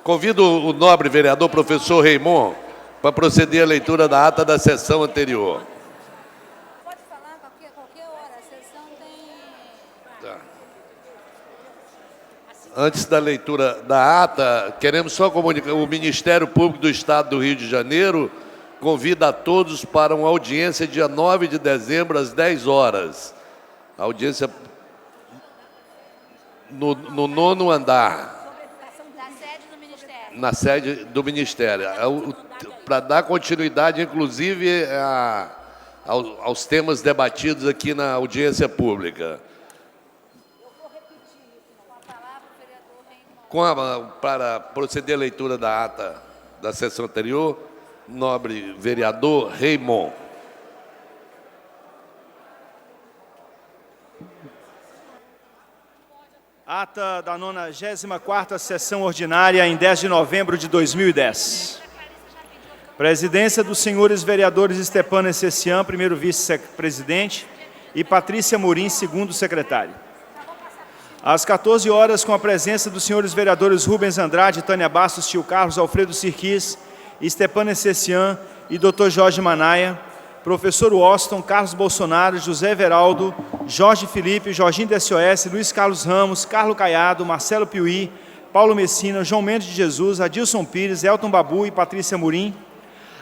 Convido o nobre vereador professor Raymond para proceder à leitura da ata da sessão anterior. Pode falar qualquer hora, a sessão tem... Tá. Antes da leitura da ata, queremos só comunicar, o Ministério Público do Estado do Rio de Janeiro convida a todos para uma audiência dia 9 de dezembro, às 10 horas. A audiência no 9º andar. Da sede do Ministério. Na sede do Ministério, para dar continuidade, inclusive, aos temas debatidos aqui na audiência pública. Eu vou repetir isso, com a palavra o vereador Raymond. Para proceder à leitura da ata da sessão anterior, nobre vereador Raymond. Ata da 94ª sessão ordinária em 10 de novembro de 2010. Presidência dos senhores vereadores Stepano Essessian, primeiro vice-presidente, e Patrícia Morim, segundo secretário. Às 14 horas, com a presença dos senhores vereadores Rubens Andrade, Tânia Bastos, Tio Carlos, Alfredo Sirquis, Stepano Essessian e Dr. Jorge Manaia, professor Washington, Carlos Bolsonaro, José Everaldo, Jorge Felipe, Jorginho da SOS, Luiz Carlos Ramos, Carlos Caiado, Marcelo Piuí, Paulo Messina, João Mendes de Jesus, Adilson Pires, Elton Babu e Patrícia Morim.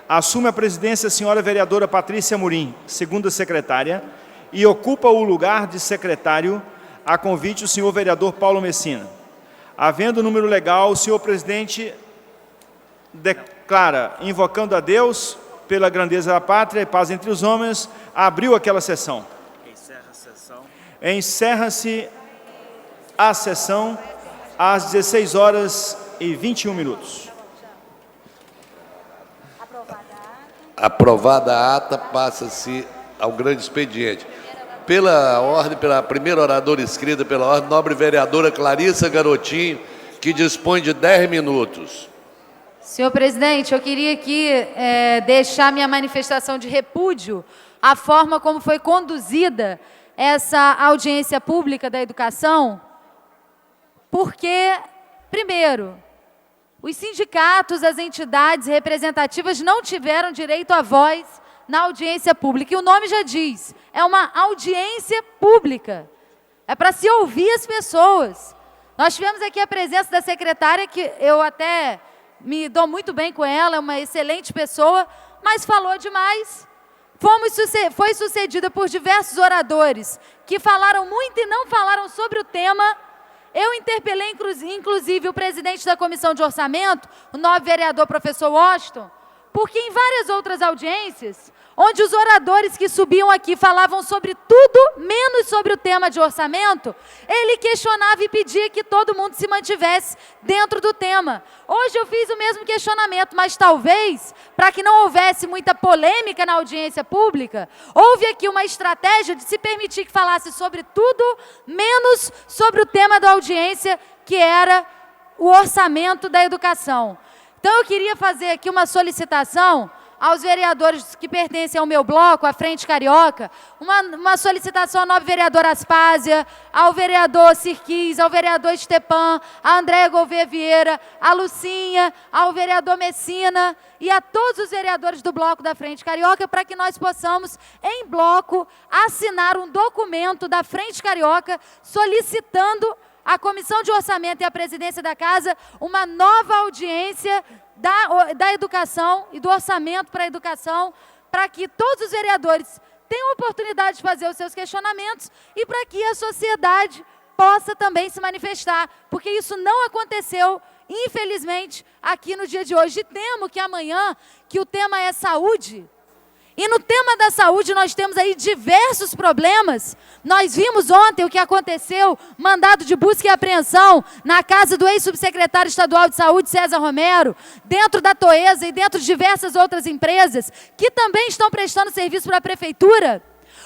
Assume a presidência a senhora vereadora Patrícia Morim, segunda secretária, e ocupa o lugar de secretário, a convite o senhor vereador Paulo Messina. Havendo o número legal, o senhor presidente declara, invocando a Deus, pela grandeza da pátria e paz entre os homens, abriu aquela sessão. Encerra a sessão. Encerra-se a sessão às 16 horas e 21 minutos. Aprovada a ata, passa-se ao grande expediente. Pela ordem, pela primeira oradora inscrita pela ordem, nobre vereadora Clarissa Garotinho, que dispõe de 10 minutos. Senhor presidente, eu queria aqui deixar minha manifestação de repúdio à forma como foi conduzida essa audiência pública da educação, porque, primeiro, os sindicatos, as entidades representativas não tiveram direito à voz na audiência pública. E o nome já diz, é uma audiência pública. É para se ouvir as pessoas. Nós tivemos aqui a presença da secretária, que eu até me dou muito bem com ela, é uma excelente pessoa, mas falou demais. Foi sucedida por diversos oradores que falaram muito e não falaram sobre o tema. Eu interpelei, inclusive, o presidente da Comissão de Orçamento, o nobre vereador professor Washington, porque em várias outras audiências, onde os oradores que subiam aqui falavam sobre tudo, menos sobre o tema de orçamento, ele questionava e pedia que todo mundo se mantivesse dentro do tema. Hoje eu fiz o mesmo questionamento, mas talvez, para que não houvesse muita polêmica na audiência pública, houve aqui uma estratégia de se permitir que falasse sobre tudo, menos sobre o tema da audiência, que era o orçamento da educação. Então eu queria fazer aqui uma solicitação aos vereadores que pertencem ao meu bloco, a Frente Carioca, uma solicitação à nobre vereadora Aspásia, ao vereador Sirquis, ao vereador Stepan, a Andréia Gouveia Vieira, a Lucinha, ao vereador Messina e a todos os vereadores do bloco da Frente Carioca, para que nós possamos, em bloco, assinar um documento da Frente Carioca solicitando à Comissão de Orçamento e à Presidência da Casa uma nova audiência da educação e do orçamento para a educação, para que todos os vereadores tenham oportunidade de fazer os seus questionamentos e para que a sociedade possa também se manifestar, porque isso não aconteceu, infelizmente, aqui no dia de hoje. E temo que amanhã, que o tema é saúde, e no tema da saúde nós temos aí diversos problemas. Nós vimos ontem o que aconteceu, mandado de busca e apreensão na casa do ex-subsecretário estadual de saúde, César Romero, dentro da Toesa e dentro de diversas outras empresas, que também estão prestando serviço para a prefeitura.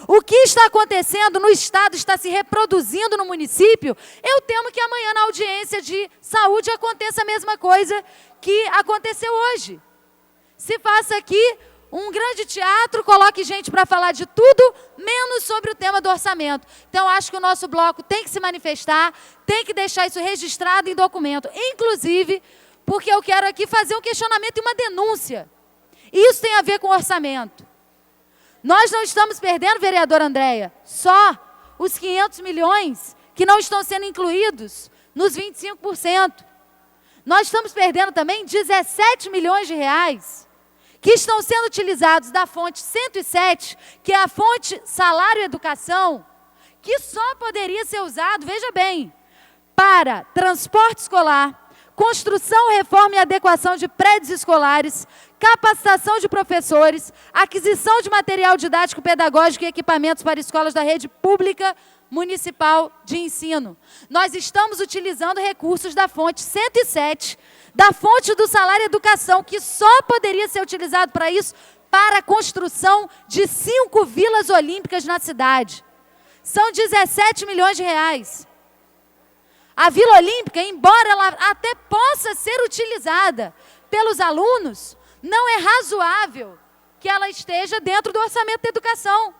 O que está acontecendo no estado está se reproduzindo no município. Eu temo que amanhã na audiência de saúde aconteça a mesma coisa que aconteceu hoje. Se faça aqui um grande teatro, coloque gente para falar de tudo, menos sobre o tema do orçamento. Então, acho que o nosso bloco tem que se manifestar, tem que deixar isso registrado em documento. Inclusive, porque eu quero aqui fazer um questionamento e uma denúncia. Isso tem a ver com orçamento. Nós não estamos perdendo, vereadora Andréia, só os 500 milhões que não estão sendo incluídos nos 25%. Nós estamos perdendo também 17 milhões de reais que estão sendo utilizados da fonte 107, que é a fonte salário e educação, que só poderia ser usado, veja bem, para transporte escolar, construção, reforma e adequação de prédios escolares, capacitação de professores, aquisição de material didático, pedagógico e equipamentos para escolas da rede pública municipal de ensino. Nós estamos utilizando recursos da fonte 107, da fonte do salário e educação, que só poderia ser utilizado para isso, para a construção de 5 vilas olímpicas na cidade. São 17 milhões de reais. A Vila Olímpica, embora ela até possa ser utilizada pelos alunos, não é razoável que ela esteja dentro do orçamento da educação.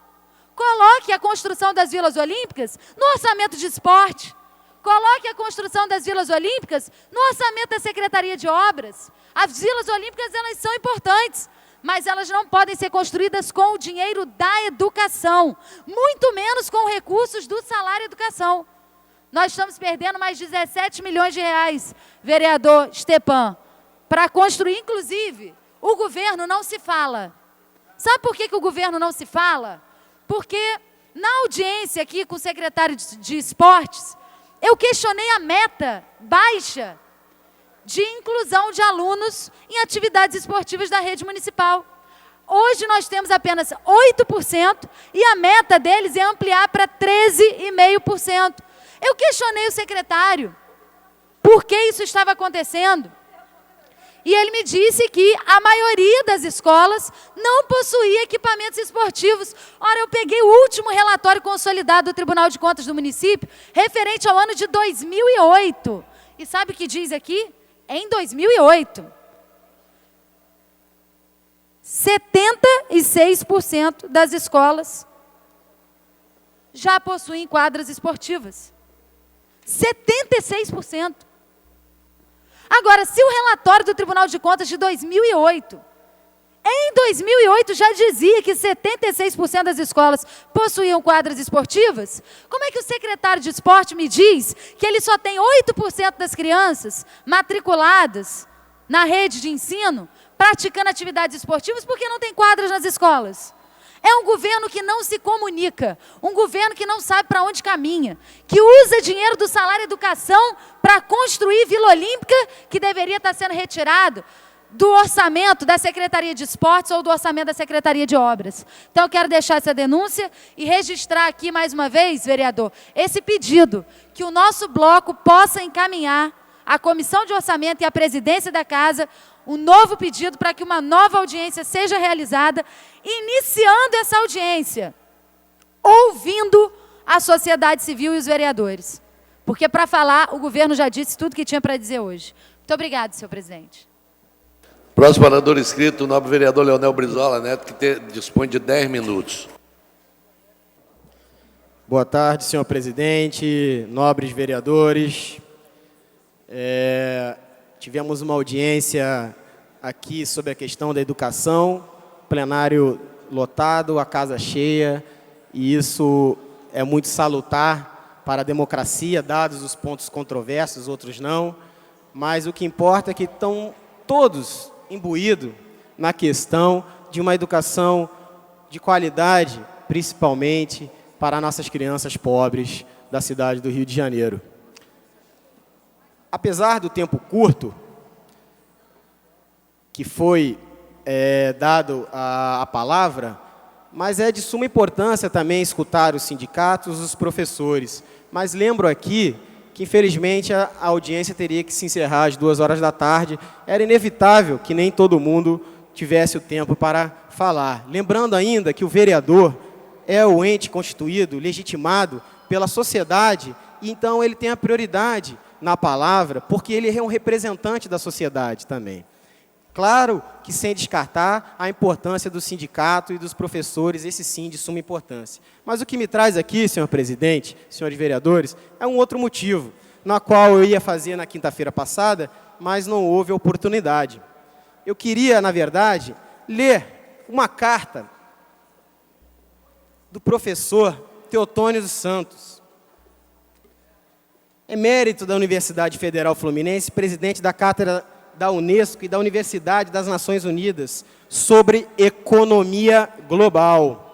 Coloque a construção das Vilas Olímpicas no orçamento de esporte. Coloque a construção das Vilas Olímpicas no orçamento da Secretaria de Obras. As Vilas Olímpicas, elas são importantes, mas elas não podem ser construídas com o dinheiro da educação, muito menos com recursos do salário e educação. Nós estamos perdendo mais 17 milhões de reais, vereador Stepan, para construir. Inclusive, o governo não se fala. Sabe por que o governo não se fala? Porque na audiência aqui com o secretário de Esportes, eu questionei a meta baixa de inclusão de alunos em atividades esportivas da rede municipal. Hoje nós temos apenas 8% e a meta deles é ampliar para 13,5%. Eu questionei o secretário por que isso estava acontecendo. E ele me disse que a maioria das escolas não possuía equipamentos esportivos. Ora, eu peguei o último relatório consolidado do Tribunal de Contas do município, referente ao ano de 2008. E sabe o que diz aqui? Em 2008, 76% das escolas já possuem quadras esportivas. 76%. Agora, se o relatório do Tribunal de Contas de 2008, em 2008 já dizia que 76% das escolas possuíam quadras esportivas, como é que o secretário de esporte me diz que ele só tem 8% das crianças matriculadas na rede de ensino praticando atividades esportivas porque não tem quadras nas escolas? É um governo que não se comunica, um governo que não sabe para onde caminha, que usa dinheiro do salário e educação para construir Vila Olímpica, que deveria estar sendo retirado do orçamento da Secretaria de Esportes ou do orçamento da Secretaria de Obras. Então, eu quero deixar essa denúncia e registrar aqui mais uma vez, vereador, esse pedido, que o nosso bloco possa encaminhar à Comissão de Orçamento e à Presidência da Casa um novo pedido para que uma nova audiência seja realizada, iniciando essa audiência, ouvindo a sociedade civil e os vereadores. Porque, para falar, o governo já disse tudo que tinha para dizer hoje. Muito obrigada, senhor presidente. Próximo orador inscrito, o nobre vereador Leonel Brizola Neto, que dispõe de 10 minutos. Boa tarde, senhor presidente, nobres vereadores. Tivemos uma audiência aqui sobre a questão da educação, plenário lotado, a casa cheia, e isso é muito salutar para a democracia, dados os pontos controversos, outros não, mas o que importa é que estão todos imbuídos na questão de uma educação de qualidade, principalmente para nossas crianças pobres da cidade do Rio de Janeiro. Apesar do tempo curto que foi dado a palavra, mas é de suma importância também escutar os sindicatos, os professores. Mas lembro aqui que, infelizmente, a audiência teria que se encerrar às 14h. Era inevitável que nem todo mundo tivesse o tempo para falar. Lembrando ainda que o vereador é o ente constituído, legitimado pela sociedade, e então ele tem a prioridade na palavra, porque ele é um representante da sociedade também. Claro que sem descartar a importância do sindicato e dos professores, esse sim de suma importância. Mas o que me traz aqui, senhor presidente, senhores vereadores, é um outro motivo, na qual eu ia fazer na quinta-feira passada, mas não houve oportunidade. Eu queria, na verdade, ler uma carta do professor Teotônio dos Santos, emérito da Universidade Federal Fluminense, presidente da Cátedra da Unesco e da Universidade das Nações Unidas sobre economia global.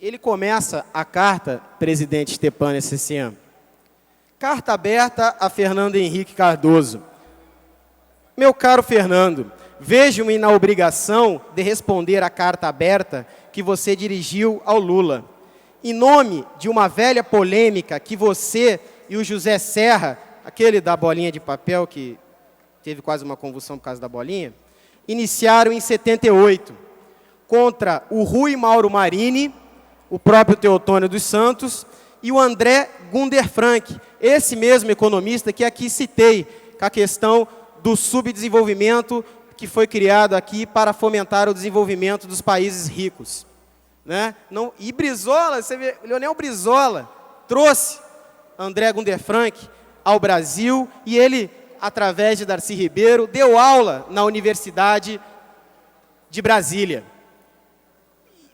Ele começa a carta, presidente Stepan Essessian. Carta aberta a Fernando Henrique Cardoso. Meu caro Fernando, vejo-me na obrigação de responder à carta aberta que você dirigiu ao Lula. Em nome de uma velha polêmica que você e o José Serra, aquele da bolinha de papel que teve quase uma convulsão por causa da bolinha, iniciaram em 78, contra o Rui Mauro Marini, o próprio Teotônio dos Santos e o André Gunder Frank, esse mesmo economista que aqui citei, com a questão do subdesenvolvimento que foi criado aqui para fomentar o desenvolvimento dos países ricos. Né? Não, e Brizola, você vê, Leonel Brizola trouxe André Gunder Frank ao Brasil e ele, através de Darcy Ribeiro, deu aula na Universidade de Brasília.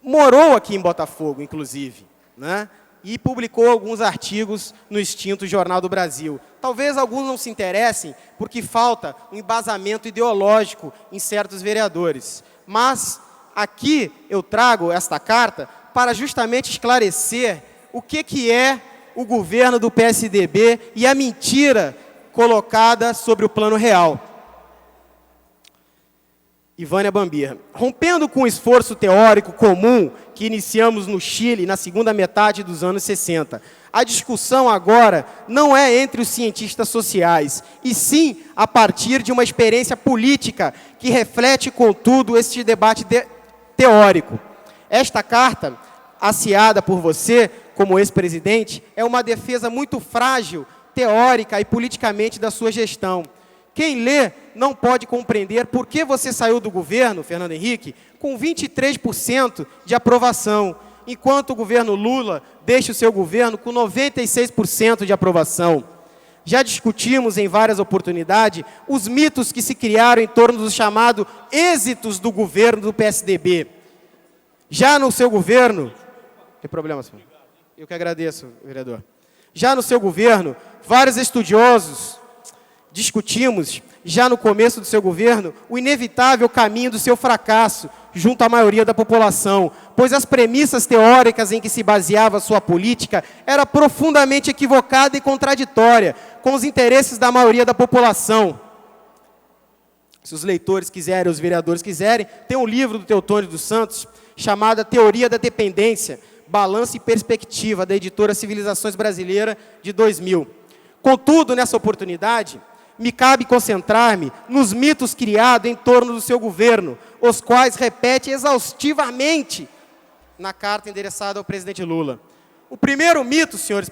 Morou aqui em Botafogo, inclusive, né? E publicou alguns artigos no extinto Jornal do Brasil. Talvez alguns não se interessem, porque falta um embasamento ideológico em certos vereadores. Mas aqui eu trago esta carta para justamente esclarecer o que é o governo do PSDB e a mentira colocada sobre o plano real. Ivânia Bambir. Rompendo com o esforço teórico comum que iniciamos no Chile na segunda metade dos anos 60, a discussão agora não é entre os cientistas sociais, e sim a partir de uma experiência política que reflete, contudo, este debate teórico. Esta carta, assinada por você, como ex-presidente, é uma defesa muito frágil, teórica e politicamente da sua gestão. Quem lê não pode compreender por que você saiu do governo, Fernando Henrique, com 23% de aprovação, enquanto o governo Lula deixa o seu governo com 96% de aprovação. Já discutimos em várias oportunidades os mitos que se criaram em torno dos chamados êxitos do governo do PSDB. Já no seu governo... Tem problema, senhor? Eu que agradeço, vereador. Já no seu governo, vários estudiosos discutimos, já no começo do seu governo, o inevitável caminho do seu fracasso junto à maioria da população, pois as premissas teóricas em que se baseava a sua política era profundamente equivocada e contraditória com os interesses da maioria da população. Se os leitores quiserem, os vereadores quiserem, tem um livro do Teotônio dos Santos chamado Teoria da Dependência, Balanço e Perspectiva, da editora Civilizações Brasileira, de 2000. Contudo, nessa oportunidade, me cabe concentrar-me nos mitos criados em torno do seu governo, os quais repete exaustivamente na carta endereçada ao presidente Lula. O primeiro mito, senhor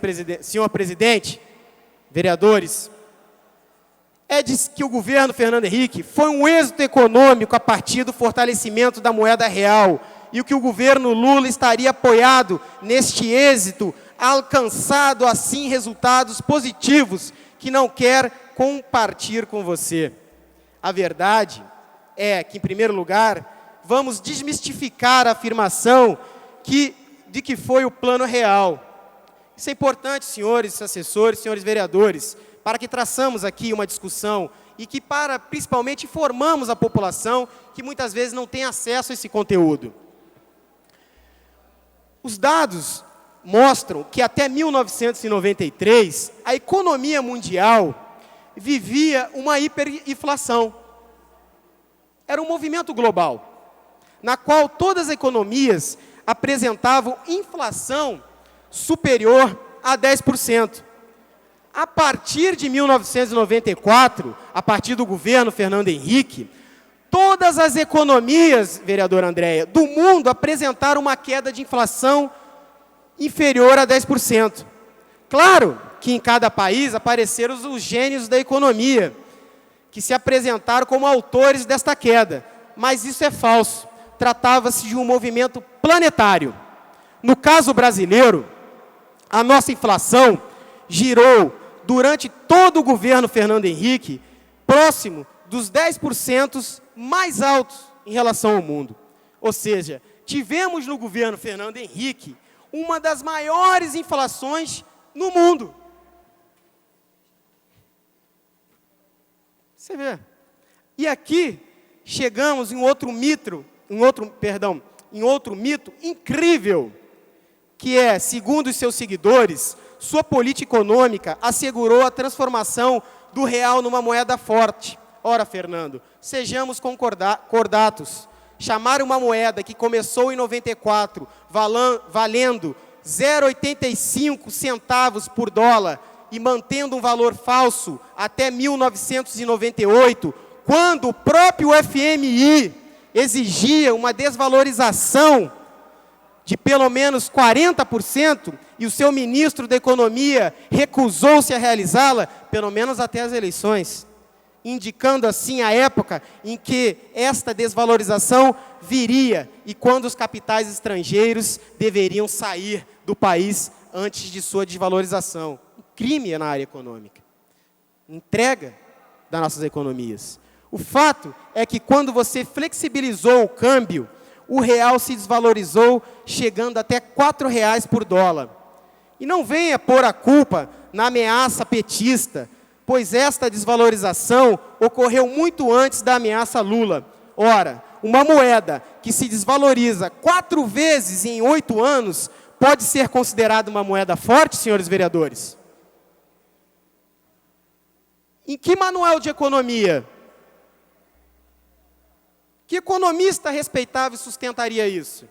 presidente, vereadores, é de que o governo Fernando Henrique foi um êxito econômico a partir do fortalecimento da moeda real e que o governo Lula estaria apoiado neste êxito, alcançado assim resultados positivos que não quer compartilhar com você. A verdade é que, em primeiro lugar, vamos desmistificar a afirmação de que foi o plano real. Isso é importante, senhores assessores, senhores vereadores, para que traçamos aqui uma discussão e que principalmente informamos a população que muitas vezes não tem acesso a esse conteúdo. Os dados mostram que até 1993, a economia mundial vivia uma hiperinflação. Era um movimento global, na qual todas as economias apresentavam inflação superior a 10%. A partir de 1994, a partir do governo Fernando Henrique, todas as economias, vereadora Andréia, do mundo apresentaram uma queda de inflação inferior a 10%. Claro que em cada país apareceram os gênios da economia, que se apresentaram como autores desta queda, mas isso é falso. Tratava-se de um movimento planetário. No caso brasileiro, a nossa inflação girou durante todo o governo Fernando Henrique, próximo dos 10% mais altos em relação ao mundo. Ou seja, tivemos no governo Fernando Henrique uma das maiores inflações no mundo. Você vê. E aqui chegamos em outro mito incrível, que é, segundo os seus seguidores, sua política econômica assegurou a transformação do real numa moeda forte. Ora, Fernando, sejamos cordatos. Chamar uma moeda que começou em 94, valendo 0,85 centavos por dólar e mantendo um valor falso até 1998, quando o próprio FMI exigia uma desvalorização de pelo menos 40%, e o seu ministro da Economia recusou-se a realizá-la, pelo menos até as eleições, indicando assim a época em que esta desvalorização viria e quando os capitais estrangeiros deveriam sair do país antes de sua desvalorização. Um crime na área econômica. Entrega das nossas economias. O fato é que quando você flexibilizou o câmbio, o real se desvalorizou, chegando até R$ 4,00 por dólar. E não venha pôr a culpa na ameaça petista, pois esta desvalorização ocorreu muito antes da ameaça Lula. Ora, uma moeda que se desvaloriza 4 vezes em 8 anos pode ser considerada uma moeda forte, senhores vereadores? Em que manual de economia? Que economista respeitável sustentaria isso?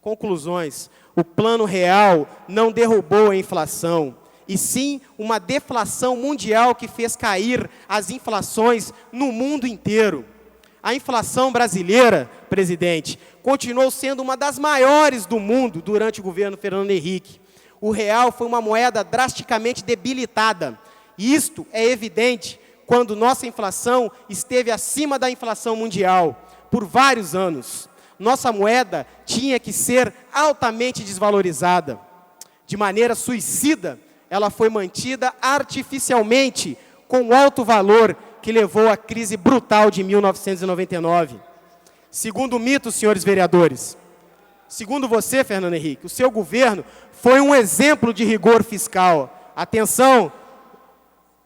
Conclusões. O Plano Real não derrubou a inflação, e sim uma deflação mundial que fez cair as inflações no mundo inteiro. A inflação brasileira, presidente, continuou sendo uma das maiores do mundo durante o governo Fernando Henrique. O real foi uma moeda drasticamente debilitada. E isto é evidente quando nossa inflação esteve acima da inflação mundial por vários anos. Nossa moeda tinha que ser altamente desvalorizada. De maneira suicida, ela foi mantida artificialmente com alto valor que levou à crise brutal de 1999. Segundo o mito, senhores vereadores, segundo você, Fernando Henrique, o seu governo foi um exemplo de rigor fiscal. Atenção,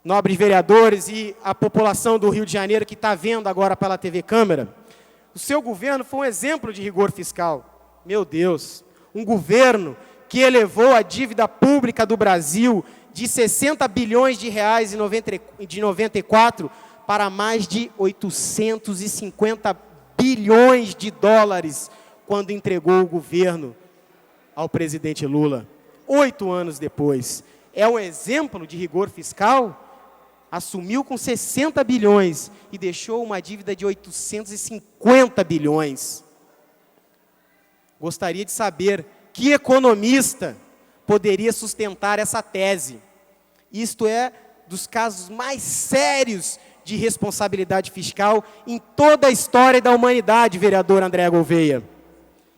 nobres vereadores e a população do Rio de Janeiro que está vendo agora pela TV Câmara, o seu governo foi um exemplo de rigor fiscal. Meu Deus, um governo que elevou a dívida pública do Brasil de 60 bilhões de reais de 94 para mais de 850 bilhões de dólares quando entregou o governo ao presidente Lula. 8 anos depois. É um exemplo de rigor fiscal? Assumiu com 60 bilhões e deixou uma dívida de 850 bilhões. Gostaria de saber que economista poderia sustentar essa tese. Isto é dos casos mais sérios de responsabilidade fiscal em toda a história da humanidade, vereador André Gouveia.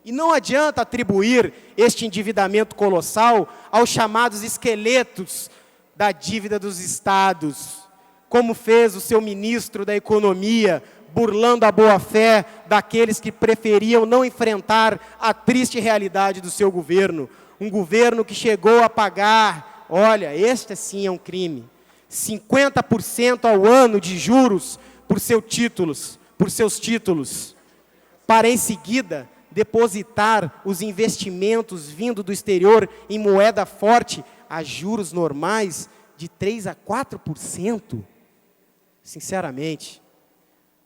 E não adianta atribuir este endividamento colossal aos chamados esqueletos da dívida dos estados, como fez o seu ministro da Economia, burlando a boa-fé daqueles que preferiam não enfrentar a triste realidade do seu governo. Um governo que chegou a pagar, olha, este sim é um crime, 50% ao ano de juros por seus títulos, para em seguida depositar os investimentos vindo do exterior em moeda forte a juros normais de 3% a 4%. Sinceramente,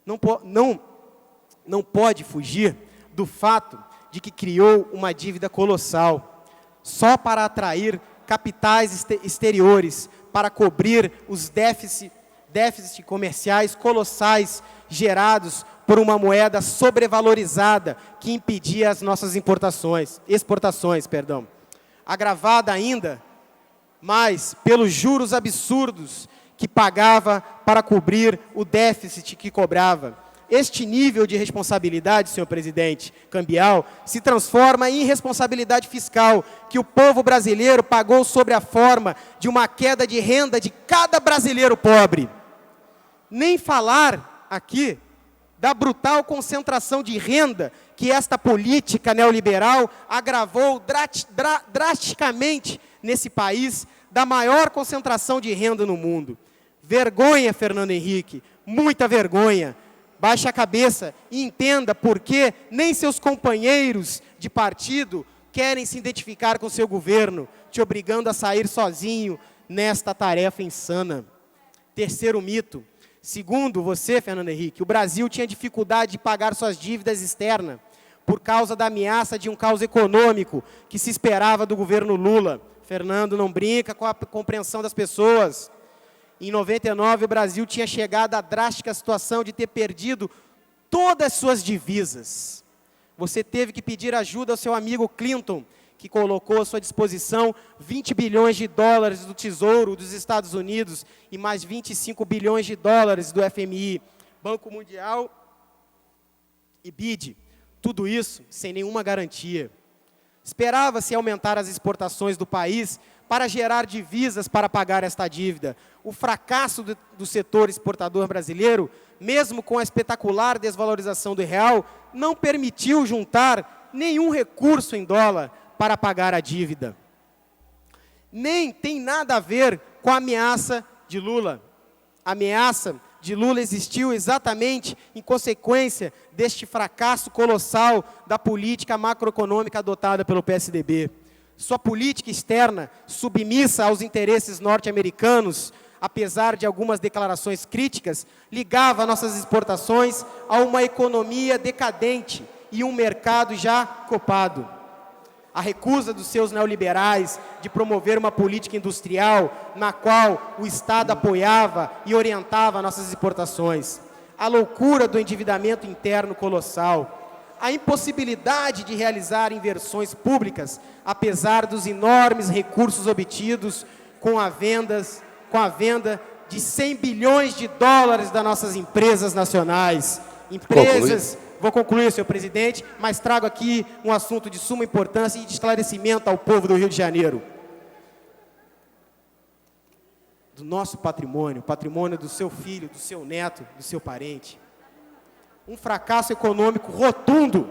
não pode fugir do fato de que criou uma dívida colossal só para atrair capitais exteriores, para cobrir os déficits comerciais colossais gerados por uma moeda sobrevalorizada que impedia as nossas exportações. Agravada ainda mais pelos juros absurdos que pagava para cobrir o déficit que cobrava. este nível de responsabilidade, senhor presidente, cambial, se transforma em irresponsabilidade fiscal, que o povo brasileiro pagou sobre a forma de uma queda de renda de cada brasileiro pobre. Nem falar aqui da brutal concentração de renda que esta política neoliberal agravou drasticamente nesse país, da maior concentração de renda no mundo. Vergonha, Fernando Henrique, muita vergonha. Baixe a cabeça e entenda por que nem seus companheiros de partido querem se identificar com seu governo, te obrigando a sair sozinho nesta tarefa insana. Terceiro mito. Segundo você, Fernando Henrique, o Brasil tinha dificuldade de pagar suas dívidas externas por causa da ameaça de um caos econômico que se esperava do governo Lula. Fernando, não brinca com a compreensão das pessoas. Em 99, o Brasil tinha chegado à drástica situação de ter perdido todas as suas divisas. Você teve que pedir ajuda ao seu amigo Clinton, que colocou à sua disposição 20 bilhões de dólares do Tesouro dos Estados Unidos e mais 25 bilhões de dólares do FMI, Banco Mundial e BID. Tudo isso sem nenhuma garantia. Esperava-se aumentar as exportações do país para gerar divisas para pagar esta dívida. O fracasso do setor exportador brasileiro, mesmo com a espetacular desvalorização do real, não permitiu juntar nenhum recurso em dólar para pagar a dívida. Nem tem nada a ver com a ameaça de Lula. A ameaça de Lula existiu exatamente em consequência deste fracasso colossal da política macroeconômica adotada pelo PSDB. Sua política externa, submissa aos interesses norte-americanos, apesar de algumas declarações críticas, ligava nossas exportações a uma economia decadente e um mercado já copado. A recusa dos seus neoliberais de promover uma política industrial na qual o Estado apoiava e orientava nossas exportações. A loucura do endividamento interno colossal. A impossibilidade de realizar inversões públicas, apesar dos enormes recursos obtidos com a venda de 100 bilhões de dólares das nossas empresas nacionais. Vou concluir, senhor presidente, mas trago aqui um assunto de suma importância e de esclarecimento ao povo do Rio de Janeiro. Do nosso patrimônio, patrimônio do seu filho, do seu neto, do seu parente. Um fracasso econômico rotundo,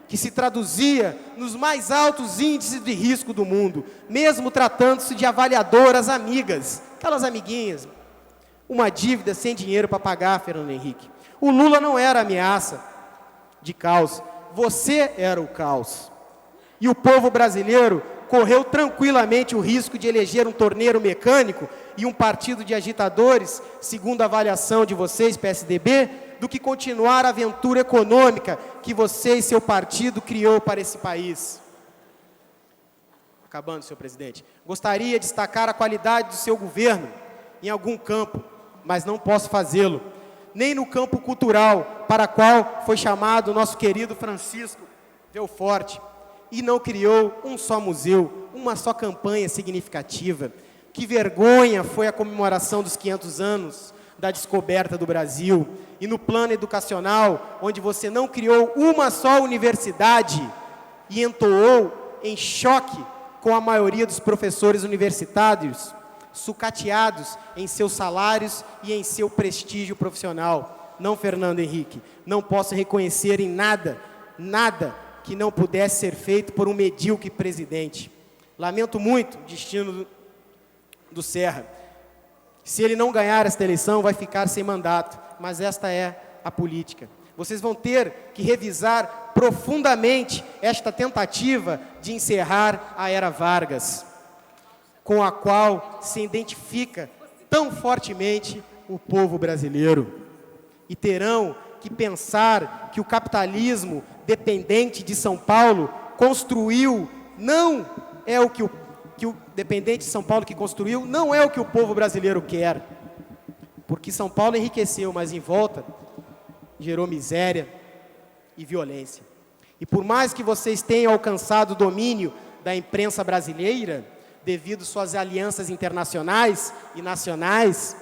que se traduzia nos mais altos índices de risco do mundo, mesmo tratando-se de avaliadoras amigas, aquelas amiguinhas. Uma dívida sem dinheiro para pagar, Fernando Henrique. O Lula não era ameaça de caos, você era o caos. E o povo brasileiro correu tranquilamente o risco de eleger um torneiro mecânico e um partido de agitadores, segundo a avaliação de vocês, PSDB, do que continuar a aventura econômica que você e seu partido criou para esse país. Acabando, senhor presidente. Gostaria de destacar a qualidade do seu governo em algum campo, mas não posso fazê-lo. Nem no campo cultural, para qual foi chamado o nosso querido Francisco Belforte, e não criou um só museu, uma só campanha significativa. Que vergonha foi a comemoração dos 500 anos da descoberta do Brasil. E no plano educacional, onde você não criou uma só universidade e entoou em choque com a maioria dos professores universitários, sucateados em seus salários e em seu prestígio profissional. Não, Fernando Henrique, não posso reconhecer em nada que não pudesse ser feito por um medíocre presidente. Lamento muito o destino do Serra. Se ele não ganhar esta eleição, vai ficar sem mandato, mas esta é a política. Vocês vão ter que revisar profundamente esta tentativa de encerrar a era Vargas, com a qual se identifica tão fortemente o povo brasileiro. E terão que pensar que o capitalismo dependente de São Paulo construiu, não é o que o dependente de São Paulo que construiu, não é o que o povo brasileiro quer. Porque São Paulo enriqueceu, mas em volta gerou miséria e violência. E por mais que vocês tenham alcançado o domínio da imprensa brasileira, devido às suas alianças internacionais e nacionais,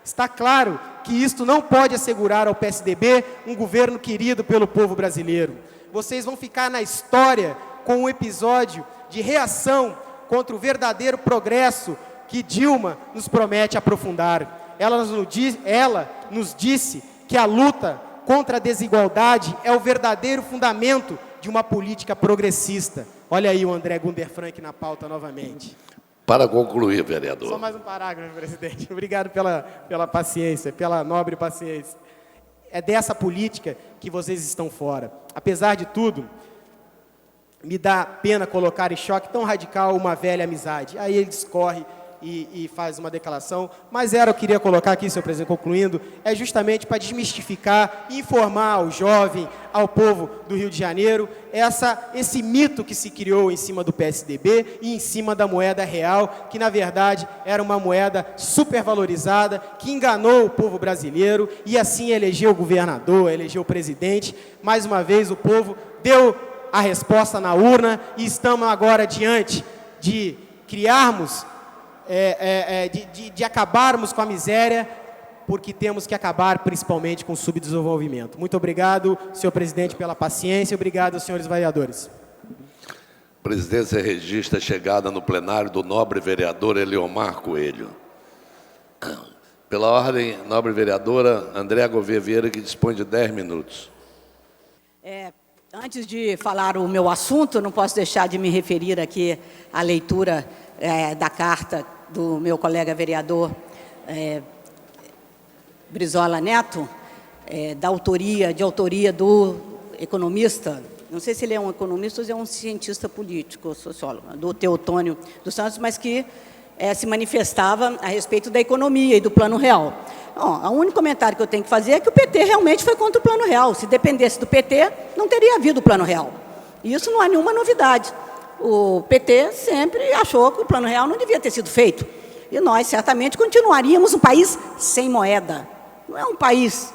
Está claro que isto não pode assegurar ao PSDB um governo querido pelo povo brasileiro. Vocês vão ficar na história com um episódio de reação contra o verdadeiro progresso que Dilma nos promete aprofundar. Ela nos disse que a luta contra a desigualdade é o verdadeiro fundamento de uma política progressista. Olha aí o André Gunder Frank na pauta novamente. Para concluir, vereador. Só mais um parágrafo, presidente. Obrigado pela paciência, pela nobre paciência. É dessa política que vocês estão fora. Apesar de tudo, me dá pena colocar em choque tão radical uma velha amizade. Aí ele discorre e faz uma declaração, mas eu queria colocar aqui, senhor presidente, concluindo, é justamente para desmistificar e informar ao jovem, ao povo do Rio de Janeiro, esse mito que se criou em cima do PSDB e em cima da moeda real, que na verdade era uma moeda supervalorizada, que enganou o povo brasileiro e assim elegeu o governador, elegeu o presidente. Mais uma vez o povo deu a resposta na urna e estamos agora diante de criarmos de acabarmos com a miséria, porque temos que acabar principalmente com o subdesenvolvimento. Muito obrigado, senhor presidente, pela paciência. Obrigado, senhores vereadores. A presidência registra a chegada no plenário do nobre vereador Eliomar Coelho. Pela ordem, nobre vereadora Andréa Gouveia Vieira, que dispõe de 10 minutos. Antes de falar o meu assunto, não posso deixar de me referir aqui à leitura da carta do meu colega vereador Brizola Neto, de autoria do economista, não sei se ele é um economista ou se é um cientista político, sociólogo, do Teotônio dos Santos, mas que se manifestava a respeito da economia e do Plano Real. Bom, o único comentário que eu tenho que fazer é que o PT realmente foi contra o Plano Real. Se dependesse do PT, não teria havido o Plano Real. E isso não é nenhuma novidade. O PT sempre achou que o Plano Real não devia ter sido feito. E nós, certamente, continuaríamos um país sem moeda. Não é um país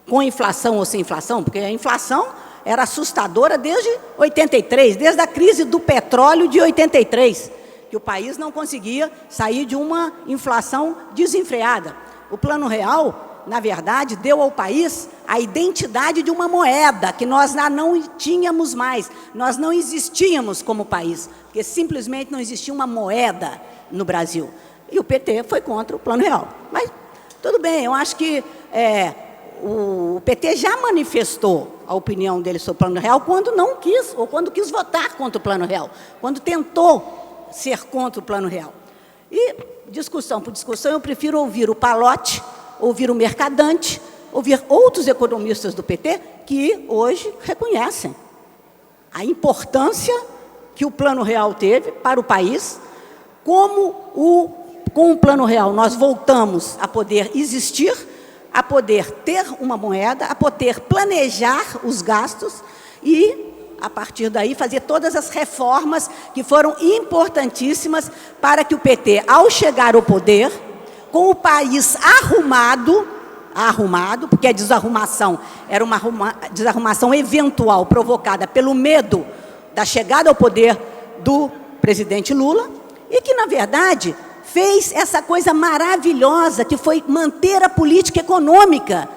com inflação ou sem inflação, porque a inflação era assustadora desde 83, desde a crise do petróleo de 83, que o país não conseguia sair de uma inflação desenfreada. O Plano Real, na verdade, deu ao país a identidade de uma moeda que nós não tínhamos mais. Nós não existíamos como país, porque simplesmente não existia uma moeda no Brasil. E o PT foi contra o Plano Real. Mas, tudo bem, eu acho que o PT já manifestou a opinião dele sobre o Plano Real quando não quis, ou quando quis votar contra o Plano Real, quando tentou ser contra o Plano Real. E, discussão por discussão, eu prefiro ouvir o Pallotti, ouvir o Mercadante, ouvir outros economistas do PT que hoje reconhecem a importância que o Plano Real teve para o país, como com o Plano Real nós voltamos a poder existir, a poder ter uma moeda, a poder planejar os gastos e, a partir daí, fazer todas as reformas que foram importantíssimas para que o PT, ao chegar ao poder, com o país arrumado, porque a desarrumação era uma desarrumação eventual provocada pelo medo da chegada ao poder do presidente Lula, e que, na verdade, fez essa coisa maravilhosa que foi manter a política econômica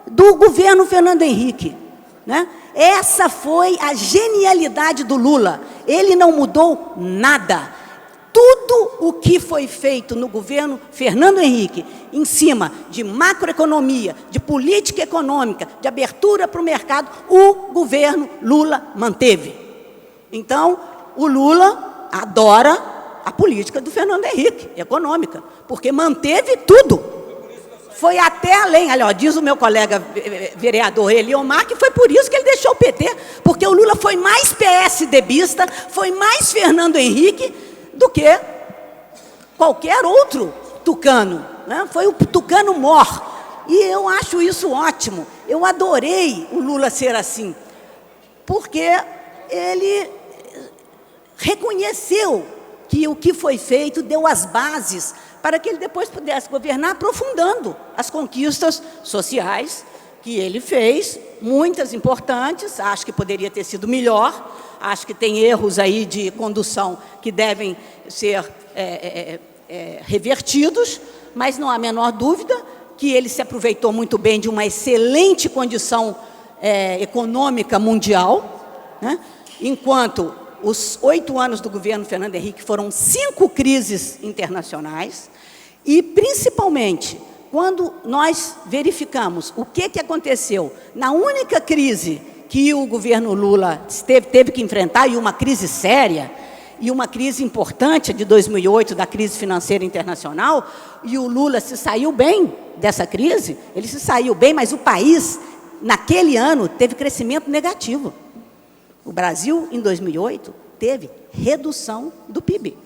do governo Fernando Henrique, né? Essa foi a genialidade do Lula. Ele não mudou nada. Tudo o que foi feito no governo Fernando Henrique, em cima de macroeconomia, de política econômica, de abertura para o mercado, o governo Lula manteve. Então, o Lula adora a política do Fernando Henrique, econômica, porque manteve tudo. Foi até além, olha, diz o meu colega vereador Eliomar, que foi por isso que ele deixou o PT, porque o Lula foi mais PSDBista, foi mais Fernando Henrique do que qualquer outro tucano, né? Foi o tucano mor. E eu acho isso ótimo. Eu adorei o Lula ser assim, porque ele reconheceu que o que foi feito deu as bases para que ele depois pudesse governar aprofundando as conquistas sociais que ele fez, muitas importantes, acho que poderia ter sido melhor, acho que tem erros aí de condução que devem ser revertidos, mas não há a menor dúvida que ele se aproveitou muito bem de uma excelente condição econômica mundial, né? Enquanto os 8 anos do governo Fernando Henrique foram 5 crises internacionais, e principalmente quando nós verificamos o que aconteceu na única crise que o governo Lula teve que enfrentar, e uma crise séria, e uma crise importante de 2008, da crise financeira internacional, e o Lula se saiu bem dessa crise, ele se saiu bem, mas o país, naquele ano, teve crescimento negativo. O Brasil, em 2008, teve redução do PIB.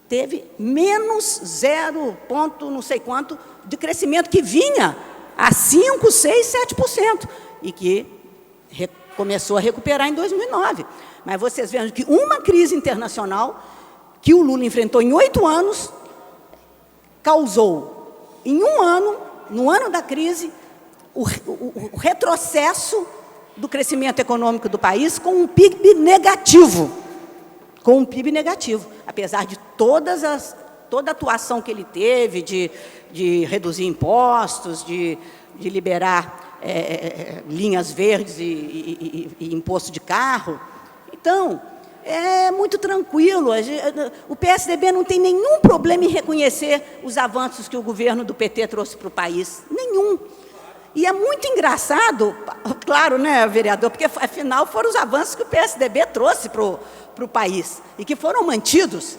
Teve menos 0 ponto não sei quanto de crescimento, que vinha a 5%, 6%, 7%, e que começou a recuperar em 2009. Mas vocês vejam que uma crise internacional que o Lula enfrentou em 8 anos, causou, em um ano, no ano da crise, o retrocesso do crescimento econômico do país, com um PIB negativo. Com um PIB negativo, apesar de toda a atuação que ele teve de reduzir impostos, de liberar linhas verdes e imposto de carro. Então, é muito tranquilo. O PSDB não tem nenhum problema em reconhecer os avanços que o governo do PT trouxe para o país. Nenhum. E é muito engraçado, claro, né, vereador, porque, afinal, foram os avanços que o PSDB trouxe para o país, e que foram mantidos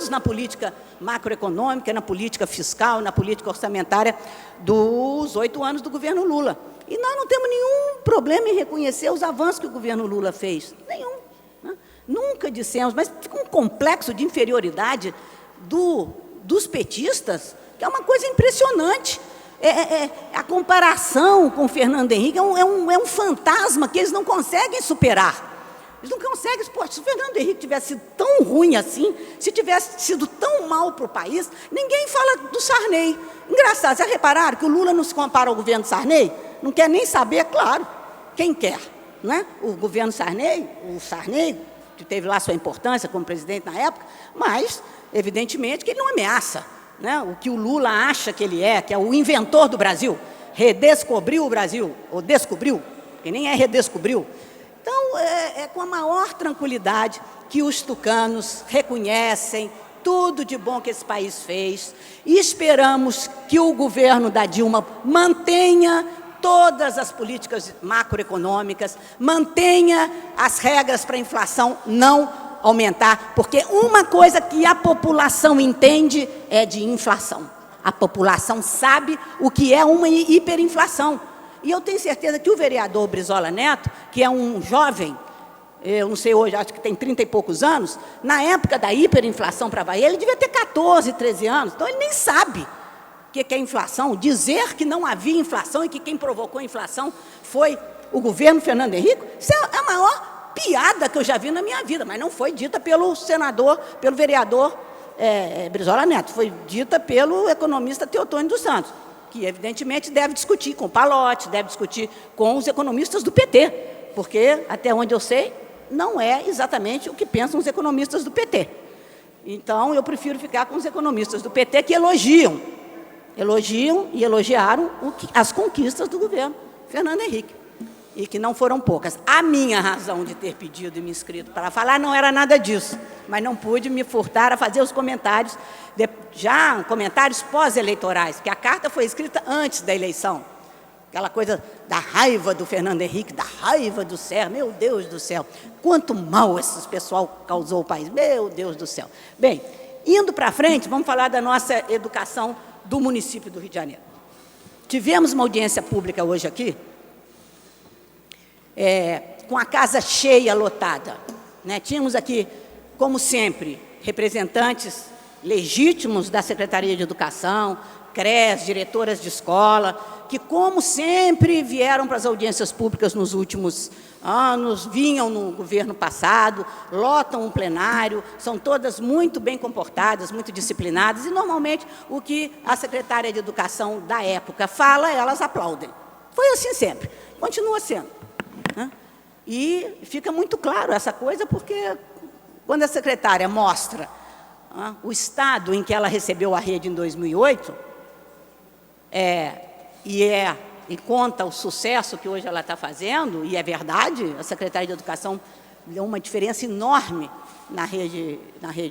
na política macroeconômica, na política fiscal, na política orçamentária dos 8 anos do governo Lula. E nós não temos nenhum problema em reconhecer os avanços que o governo Lula fez. Nenhum. Né? Nunca dissemos, mas fica um complexo de inferioridade dos petistas, que é uma coisa impressionante. A comparação com o Fernando Henrique é um fantasma que eles não conseguem superar. Eles não conseguem. Pô, se o Fernando Henrique tivesse sido tão ruim assim, se tivesse sido tão mal para o país, ninguém fala do Sarney. Engraçado, já repararam que o Lula não se compara ao governo Sarney? Não quer nem saber, claro, quem quer. Né? O governo Sarney, que teve lá sua importância como presidente na época, mas, evidentemente, que ele não ameaça. Né? O que o Lula acha que ele é, que é o inventor do Brasil, redescobriu o Brasil, ou descobriu, que nem redescobriu. Então, é com a maior tranquilidade que os tucanos reconhecem tudo de bom que esse país fez, e esperamos que o governo da Dilma mantenha todas as políticas macroeconômicas, mantenha as regras para a inflação não aumentar, porque uma coisa que a população entende é de inflação. A população sabe o que é uma hiperinflação. E eu tenho certeza que o vereador Brizola Neto, que é um jovem, eu não sei hoje, acho que tem 30 e poucos anos, na época da hiperinflação para a Bahia, ele devia ter 14, 13 anos, então ele nem sabe o que é inflação. Dizer que não havia inflação e que quem provocou a inflação foi o governo Fernando Henrique, isso é a maior piada que eu já vi na minha vida, mas não foi dita pelo vereador Brizola Neto, foi dita pelo economista Teotônio dos Santos, que evidentemente deve discutir com o Pallotti, deve discutir com os economistas do PT, porque, até onde eu sei, não é exatamente o que pensam os economistas do PT. Então, eu prefiro ficar com os economistas do PT que elogiam e elogiaram as conquistas do governo Fernando Henrique, e que não foram poucas. A minha razão de ter pedido e me inscrito para falar não era nada disso, mas não pude me furtar a fazer os comentários, comentários pós-eleitorais, porque a carta foi escrita antes da eleição. Aquela coisa da raiva do Fernando Henrique, da raiva do Serra, meu Deus do céu, quanto mal esse pessoal causou ao país, meu Deus do céu. Bem, indo para frente, vamos falar da nossa educação do município do Rio de Janeiro. Tivemos uma audiência pública hoje aqui, com a casa cheia, lotada. Né? Tínhamos aqui, como sempre, representantes legítimos da Secretaria de Educação, CRES, diretoras de escola, que, como sempre, vieram para as audiências públicas nos últimos anos, vinham no governo passado, lotam um plenário, são todas muito bem comportadas, muito disciplinadas, e, normalmente, o que a secretária de Educação da época fala, elas aplaudem. Foi assim sempre, continua sendo. Né? E fica muito claro essa coisa, porque quando a secretária mostra o estado em que ela recebeu a rede em 2008, e conta o sucesso que hoje ela está fazendo, e é verdade, a Secretaria de Educação deu uma diferença enorme na rede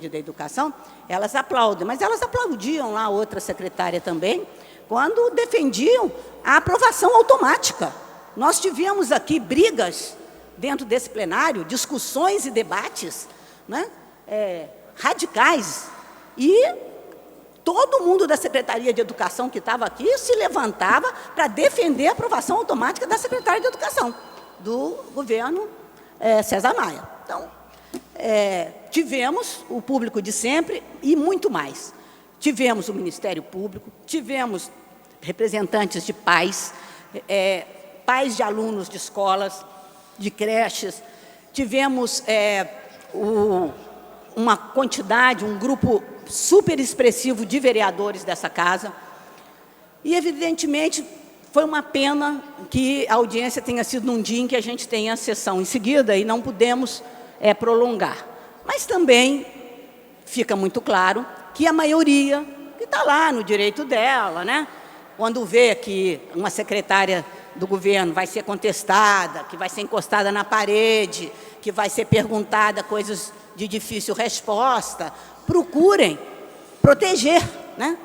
da educação, elas aplaudem. Mas elas aplaudiam lá outra secretária também, quando defendiam a aprovação automática. Nós tivemos aqui brigas dentro desse plenário, discussões e debates, né, radicais, e todo mundo da Secretaria de Educação que estava aqui se levantava para defender a aprovação automática da Secretaria de Educação, do governo César Maia. Então, tivemos o público de sempre e muito mais. Tivemos o Ministério Público, tivemos representantes de pais, pais de alunos de escolas, de creches, tivemos uma quantidade, um grupo super expressivo de vereadores dessa casa. E, evidentemente, foi uma pena que a audiência tenha sido num dia em que a gente tenha a sessão em seguida e não pudemos prolongar. Mas também fica muito claro que a maioria, que está lá no direito dela, né, quando vê que uma secretária do governo vai ser contestada, que vai ser encostada na parede, que vai ser perguntada coisas de difícil resposta, procurem proteger, né,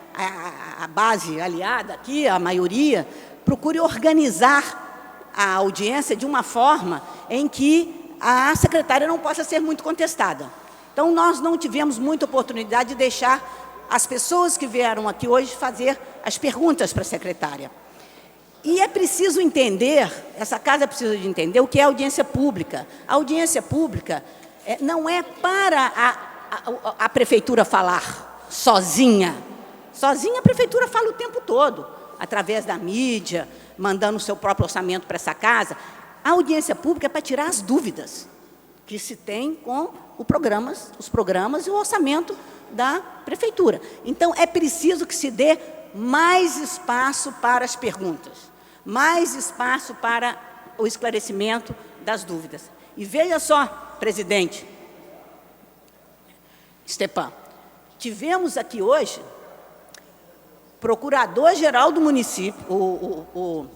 a base aliada aqui, a maioria, procure organizar a audiência de uma forma em que a secretária não possa ser muito contestada. Então, nós não tivemos muita oportunidade de deixar as pessoas que vieram aqui hoje fazer as perguntas para a secretária. E é preciso entender, essa casa precisa de entender o que é audiência pública. A audiência pública não é para a prefeitura falar sozinha. Sozinha a prefeitura fala o tempo todo, através da mídia, mandando o seu próprio orçamento para essa casa. A audiência pública é para tirar as dúvidas que se tem com os programas e o orçamento da prefeitura. Então, é preciso que se dê mais espaço para as perguntas, mais espaço para o esclarecimento das dúvidas. E veja só, presidente Stepan, tivemos aqui hoje procurador-geral do município, o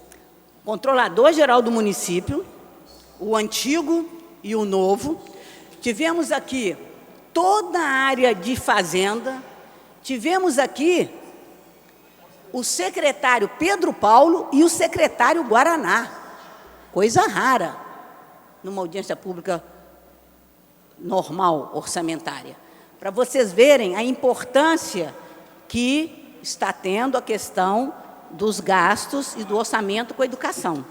controlador-geral do município, o antigo e o novo. Tivemos aqui toda a área de fazenda. Tivemos aqui o secretário Pedro Paulo e o secretário Guaraná. Coisa rara numa audiência pública normal, orçamentária. Para vocês verem a importância que está tendo a questão dos gastos e do orçamento com a educação.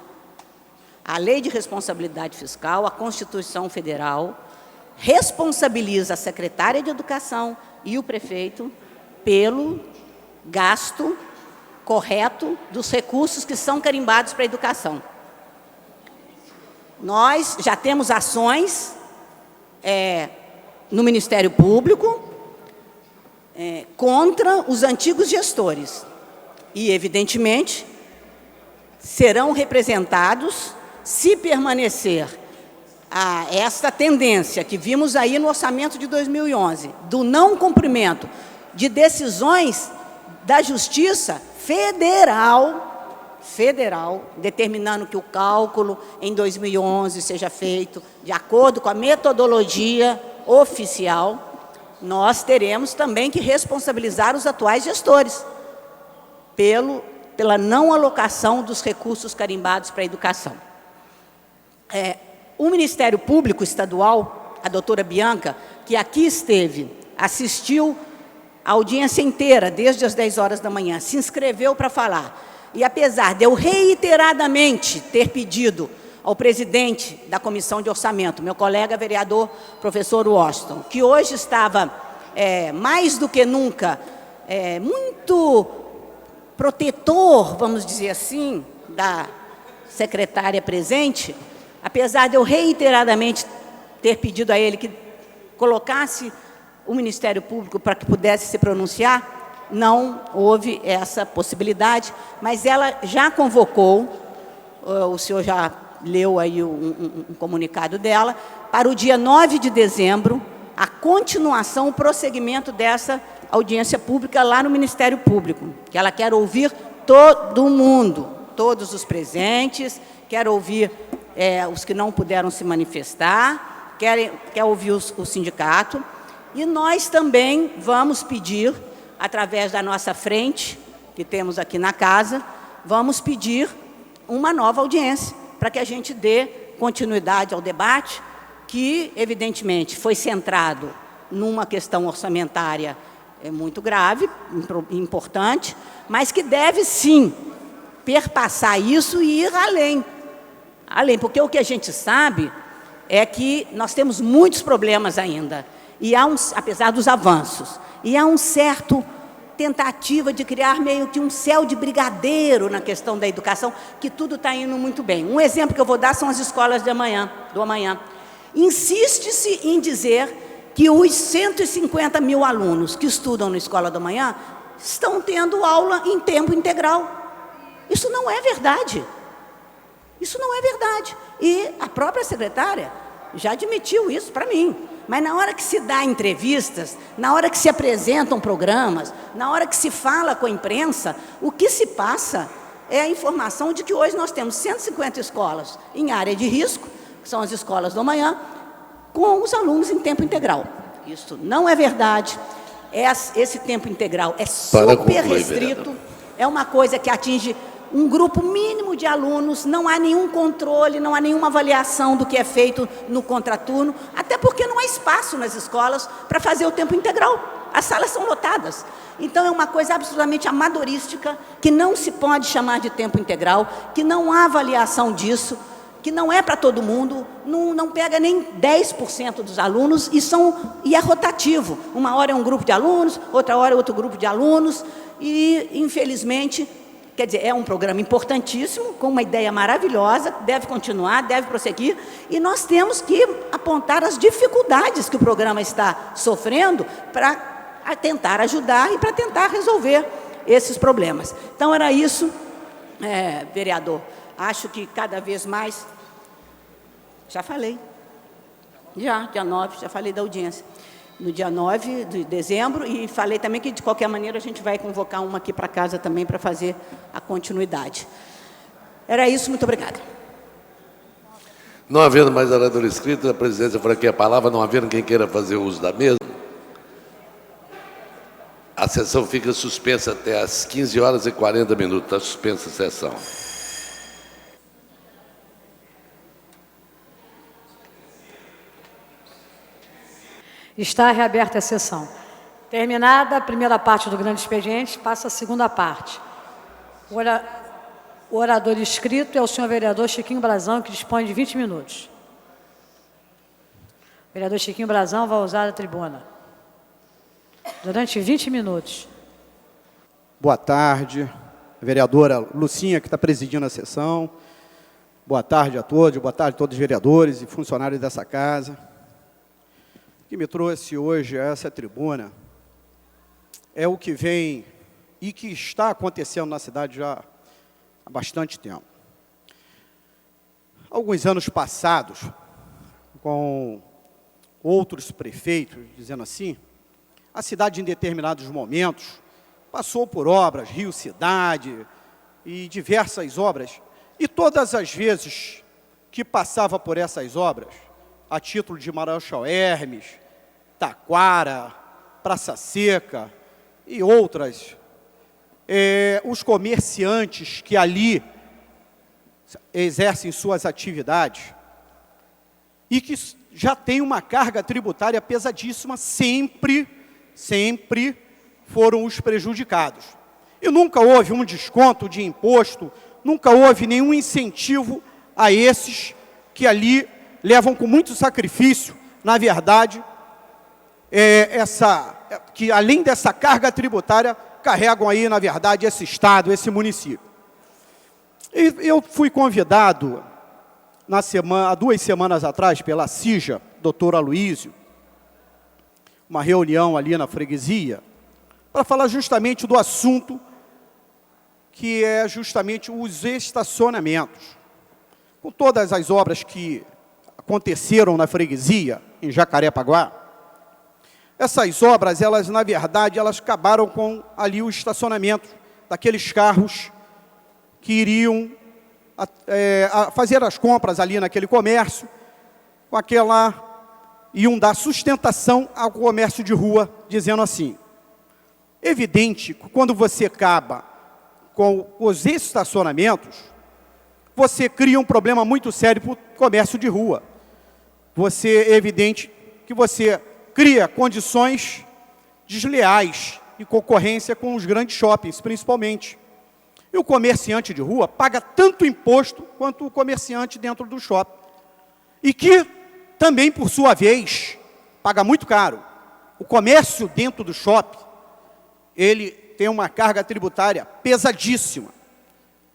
A Lei de Responsabilidade Fiscal, a Constituição Federal, responsabiliza a secretária de Educação e o prefeito pelo gasto correto dos recursos que são carimbados para a educação. Nós já temos ações no Ministério Público contra os antigos gestores. E, evidentemente, serão representados, se permanecer essa tendência que vimos aí no orçamento de 2011, do não cumprimento de decisões da Justiça Federal, determinando que o cálculo em 2011 seja feito de acordo com a metodologia oficial, nós teremos também que responsabilizar os atuais gestores pela não alocação dos recursos carimbados para a educação. O Ministério Público Estadual, a doutora Bianca, que aqui esteve, assistiu a audiência inteira, desde as 10 horas da manhã, se inscreveu para falar. E apesar de eu reiteradamente ter pedido ao presidente da Comissão de Orçamento, meu colega vereador, professor Washington, que hoje estava, mais do que nunca, muito protetor, vamos dizer assim, da secretária presente, apesar de eu reiteradamente ter pedido a ele que colocasse o Ministério Público para que pudesse se pronunciar, não houve essa possibilidade, mas ela já convocou, o senhor já leu aí um comunicado dela, para o dia 9 de dezembro, a continuação, o prosseguimento dessa audiência pública lá no Ministério Público, que ela quer ouvir todo mundo, todos os presentes, quero ouvir os que não puderam se manifestar, quer ouvir o sindicato, e nós também vamos pedir, através da nossa frente, que temos aqui na casa, vamos pedir uma nova audiência, para que a gente dê continuidade ao debate, que, evidentemente, foi centrado numa questão orçamentária muito grave, importante, mas que deve, sim, perpassar isso e ir além. Porque o que a gente sabe é que nós temos muitos problemas ainda, e apesar dos avanços, e há um certo tentativa de criar meio que um céu de brigadeiro na questão da educação, que tudo está indo muito bem. Um exemplo que eu vou dar são as escolas do amanhã. Insiste-se em dizer que os 150 mil alunos que estudam na escola do amanhã estão tendo aula em tempo integral. Isso não é verdade. Isso não é verdade. E a própria secretária já admitiu isso para mim. Mas na hora que se dá entrevistas, na hora que se apresentam programas, na hora que se fala com a imprensa, o que se passa é a informação de que hoje nós temos 150 escolas em área de risco, que são as escolas do amanhã, com os alunos em tempo integral. Isso não é verdade. Esse tempo integral é super restrito, é uma coisa que atinge um grupo mínimo de alunos, não há nenhum controle, não há nenhuma avaliação do que é feito no contraturno, até porque não há espaço nas escolas para fazer o tempo integral. As salas são lotadas. Então, é uma coisa absolutamente amadorística, que não se pode chamar de tempo integral, que não há avaliação disso, que não é para todo mundo, não pega nem 10% dos alunos, e é rotativo. Uma hora é um grupo de alunos, outra hora é outro grupo de alunos, e, infelizmente, quer dizer, é um programa importantíssimo, com uma ideia maravilhosa, deve continuar, deve prosseguir, e nós temos que apontar as dificuldades que o programa está sofrendo para tentar ajudar e para tentar resolver esses problemas. Então, era isso, vereador. Acho que cada vez mais... Já falei. Dia 9, já falei da audiência. No dia 9 de dezembro, e falei também que, de qualquer maneira, a gente vai convocar uma aqui para casa também para fazer a continuidade. Era isso, muito obrigada. Não havendo mais orador inscrito, a presidência franqueia a palavra, não havendo quem queira fazer uso da mesma. A sessão fica suspensa até às 15h40. Está suspensa a sessão. Está reaberta a sessão. Terminada a primeira parte do grande expediente, passa a segunda parte. O orador inscrito é o senhor vereador Chiquinho Brazão, que dispõe de 20 minutos. O vereador Chiquinho Brazão vai usar a tribuna durante 20 minutos. Boa tarde, vereadora Lucinha, que está presidindo a sessão. Boa tarde a todos, boa tarde a todos os vereadores e funcionários dessa casa. O que me trouxe hoje a essa tribuna é o que vem e que está acontecendo na cidade já há bastante tempo. Alguns anos passados, com outros prefeitos, dizendo assim, a cidade em determinados momentos passou por obras, Rio Cidade e diversas obras, e todas as vezes que passava por essas obras, a título de Marechal Hermes, Taquara, Praça Seca e outras, os comerciantes que ali exercem suas atividades e que já têm uma carga tributária pesadíssima, sempre foram os prejudicados. E nunca houve um desconto de imposto, nunca houve nenhum incentivo a esses que ali levam com muito sacrifício, na verdade, que além dessa carga tributária, carregam aí, na verdade, esse estado, esse município. E eu fui convidado, há 2 semanas atrás, pela CIJA, doutor Aloísio, uma reunião ali na freguesia, para falar justamente do assunto que é justamente os estacionamentos. Com todas as obras que aconteceram na freguesia, em Jacarepaguá, essas obras, elas, na verdade, elas acabaram com ali o estacionamento daqueles carros que iriam fazer as compras ali naquele comércio, iam dar sustentação ao comércio de rua, dizendo assim: evidente que quando você acaba com os estacionamentos, você cria um problema muito sério para o comércio de rua. É evidente que você cria condições desleais e concorrência com os grandes shoppings, principalmente. E o comerciante de rua paga tanto imposto quanto o comerciante dentro do shopping. E que também, por sua vez, paga muito caro. O comércio dentro do shopping, ele tem uma carga tributária pesadíssima,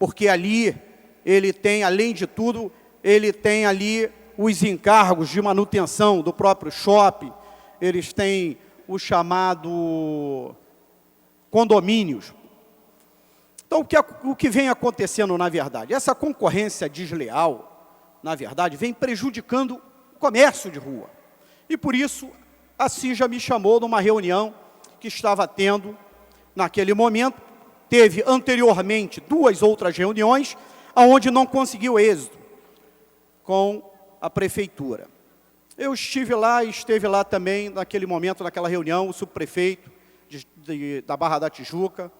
porque ali ele tem, além de tudo, ele tem ali os encargos de manutenção do próprio shopping, eles têm o chamado condomínios. Então, o que vem acontecendo, na verdade? Essa concorrência desleal, na verdade, vem prejudicando o comércio de rua. E, por isso, a CIJA me chamou numa reunião que estava tendo naquele momento. Teve, anteriormente, 2 outras reuniões, onde não conseguiu êxito com a prefeitura. Eu esteve lá também, naquele momento, naquela reunião, o subprefeito da Barra da Tijuca,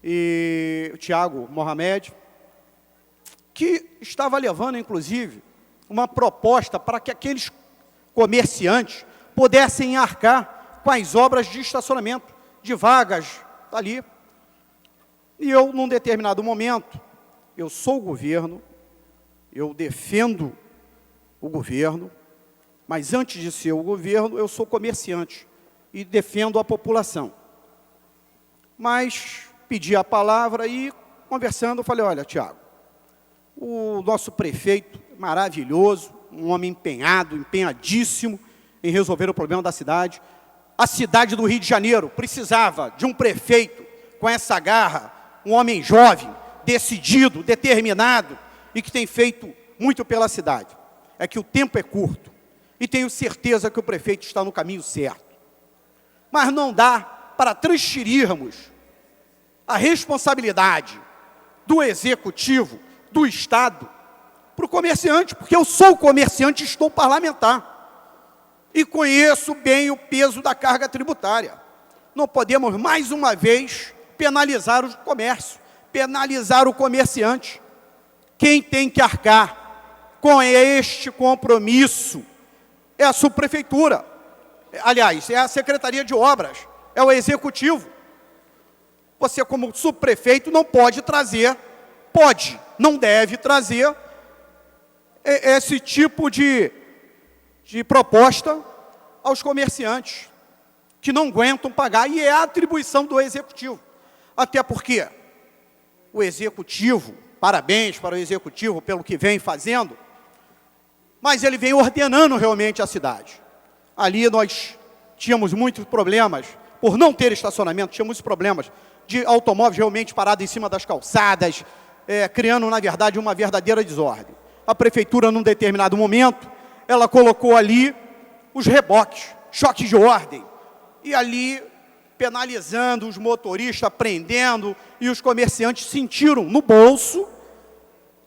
e o Tiago Mohamed, que estava levando, inclusive, uma proposta para que aqueles comerciantes pudessem arcar com as obras de estacionamento, de vagas ali. E eu, num determinado momento, eu sou o governo, eu defendo o governo, mas antes de ser o governo, eu sou comerciante e defendo a população. Mas pedi a palavra e, conversando, eu falei: olha, Tiago, o nosso prefeito, maravilhoso, um homem empenhadíssimo em resolver o problema da cidade. A cidade do Rio de Janeiro precisava de um prefeito com essa garra, um homem jovem, decidido, determinado e que tem feito muito pela cidade. É que o tempo é curto e tenho certeza que o prefeito está no caminho certo. Mas não dá para transferirmos a responsabilidade do executivo, do Estado, para o comerciante, porque eu sou comerciante e estou parlamentar. E conheço bem o peso da carga tributária. Não podemos, mais uma vez, penalizar o comércio, penalizar o comerciante. Quem tem que arcar com este compromisso é a subprefeitura. Aliás, é a Secretaria de Obras, é o Executivo. Você, como subprefeito, não pode trazer, não deve trazer esse tipo de proposta aos comerciantes, que não aguentam pagar, e é a atribuição do Executivo. Até porque o Executivo, parabéns para o Executivo pelo que vem fazendo, mas ele vem ordenando realmente a cidade. Ali nós tínhamos muitos problemas, por não ter estacionamento, tínhamos problemas de automóveis realmente parados em cima das calçadas, criando, na verdade, uma verdadeira desordem. A prefeitura, num determinado momento, ela colocou ali os reboques, choques de ordem, e ali penalizando os motoristas, prendendo, e os comerciantes sentiram no bolso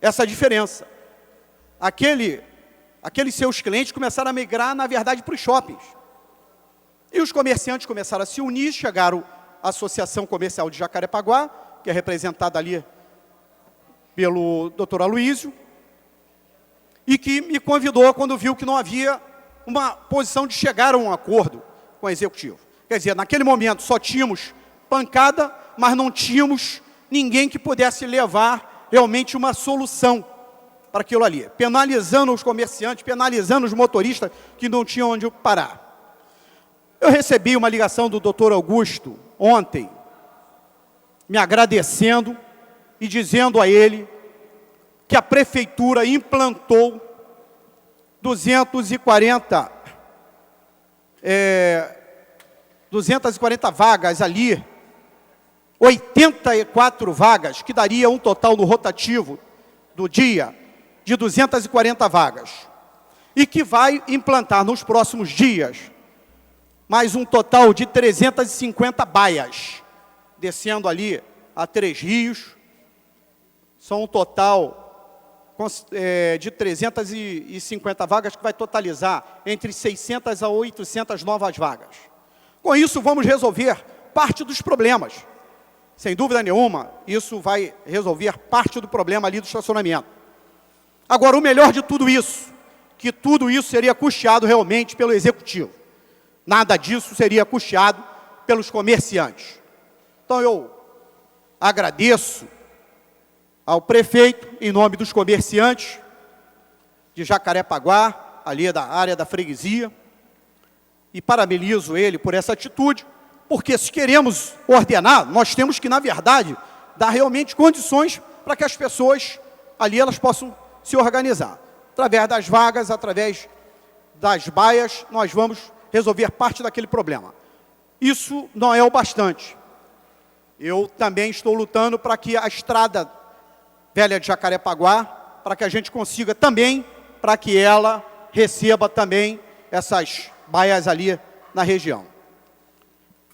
essa diferença. Aqueles seus clientes começaram a migrar, na verdade, para os shoppings. E os comerciantes começaram a se unir, chegaram à Associação Comercial de Jacarepaguá, que é representada ali pelo Dr. Aloísio, e que me convidou quando viu que não havia uma posição de chegar a um acordo com o Executivo. Quer dizer, naquele momento só tínhamos pancada, mas não tínhamos ninguém que pudesse levar realmente uma solução para aquilo ali, penalizando os comerciantes, penalizando os motoristas que não tinham onde parar. Eu recebi uma ligação do Dr. Augusto ontem, me agradecendo e dizendo a ele que a prefeitura implantou 240 vagas ali, 84 vagas, que daria um total no rotativo do dia de 240 vagas. E que vai implantar nos próximos dias mais um total de 350 baias, descendo ali a Três Rios, São um total de 350 vagas, que vai totalizar entre 600 a 800 novas vagas. Com isso, vamos resolver parte dos problemas. Sem dúvida nenhuma, isso vai resolver parte do problema ali do estacionamento. Agora, o melhor de tudo isso, que tudo isso seria custeado realmente pelo Executivo. Nada disso seria custeado pelos comerciantes. Então, eu agradeço ao prefeito, em nome dos comerciantes de Jacarepaguá, ali da área da freguesia, e parabenizo ele por essa atitude, porque se queremos ordenar, nós temos que, na verdade, dar realmente condições para que as pessoas ali elas possam se organizar. Através das vagas, através das baias, nós vamos resolver parte daquele problema. Isso não é o bastante. Eu também estou lutando para que a estrada velha de Jacarepaguá, para que a gente consiga também, para que ela receba também essas baias ali na região.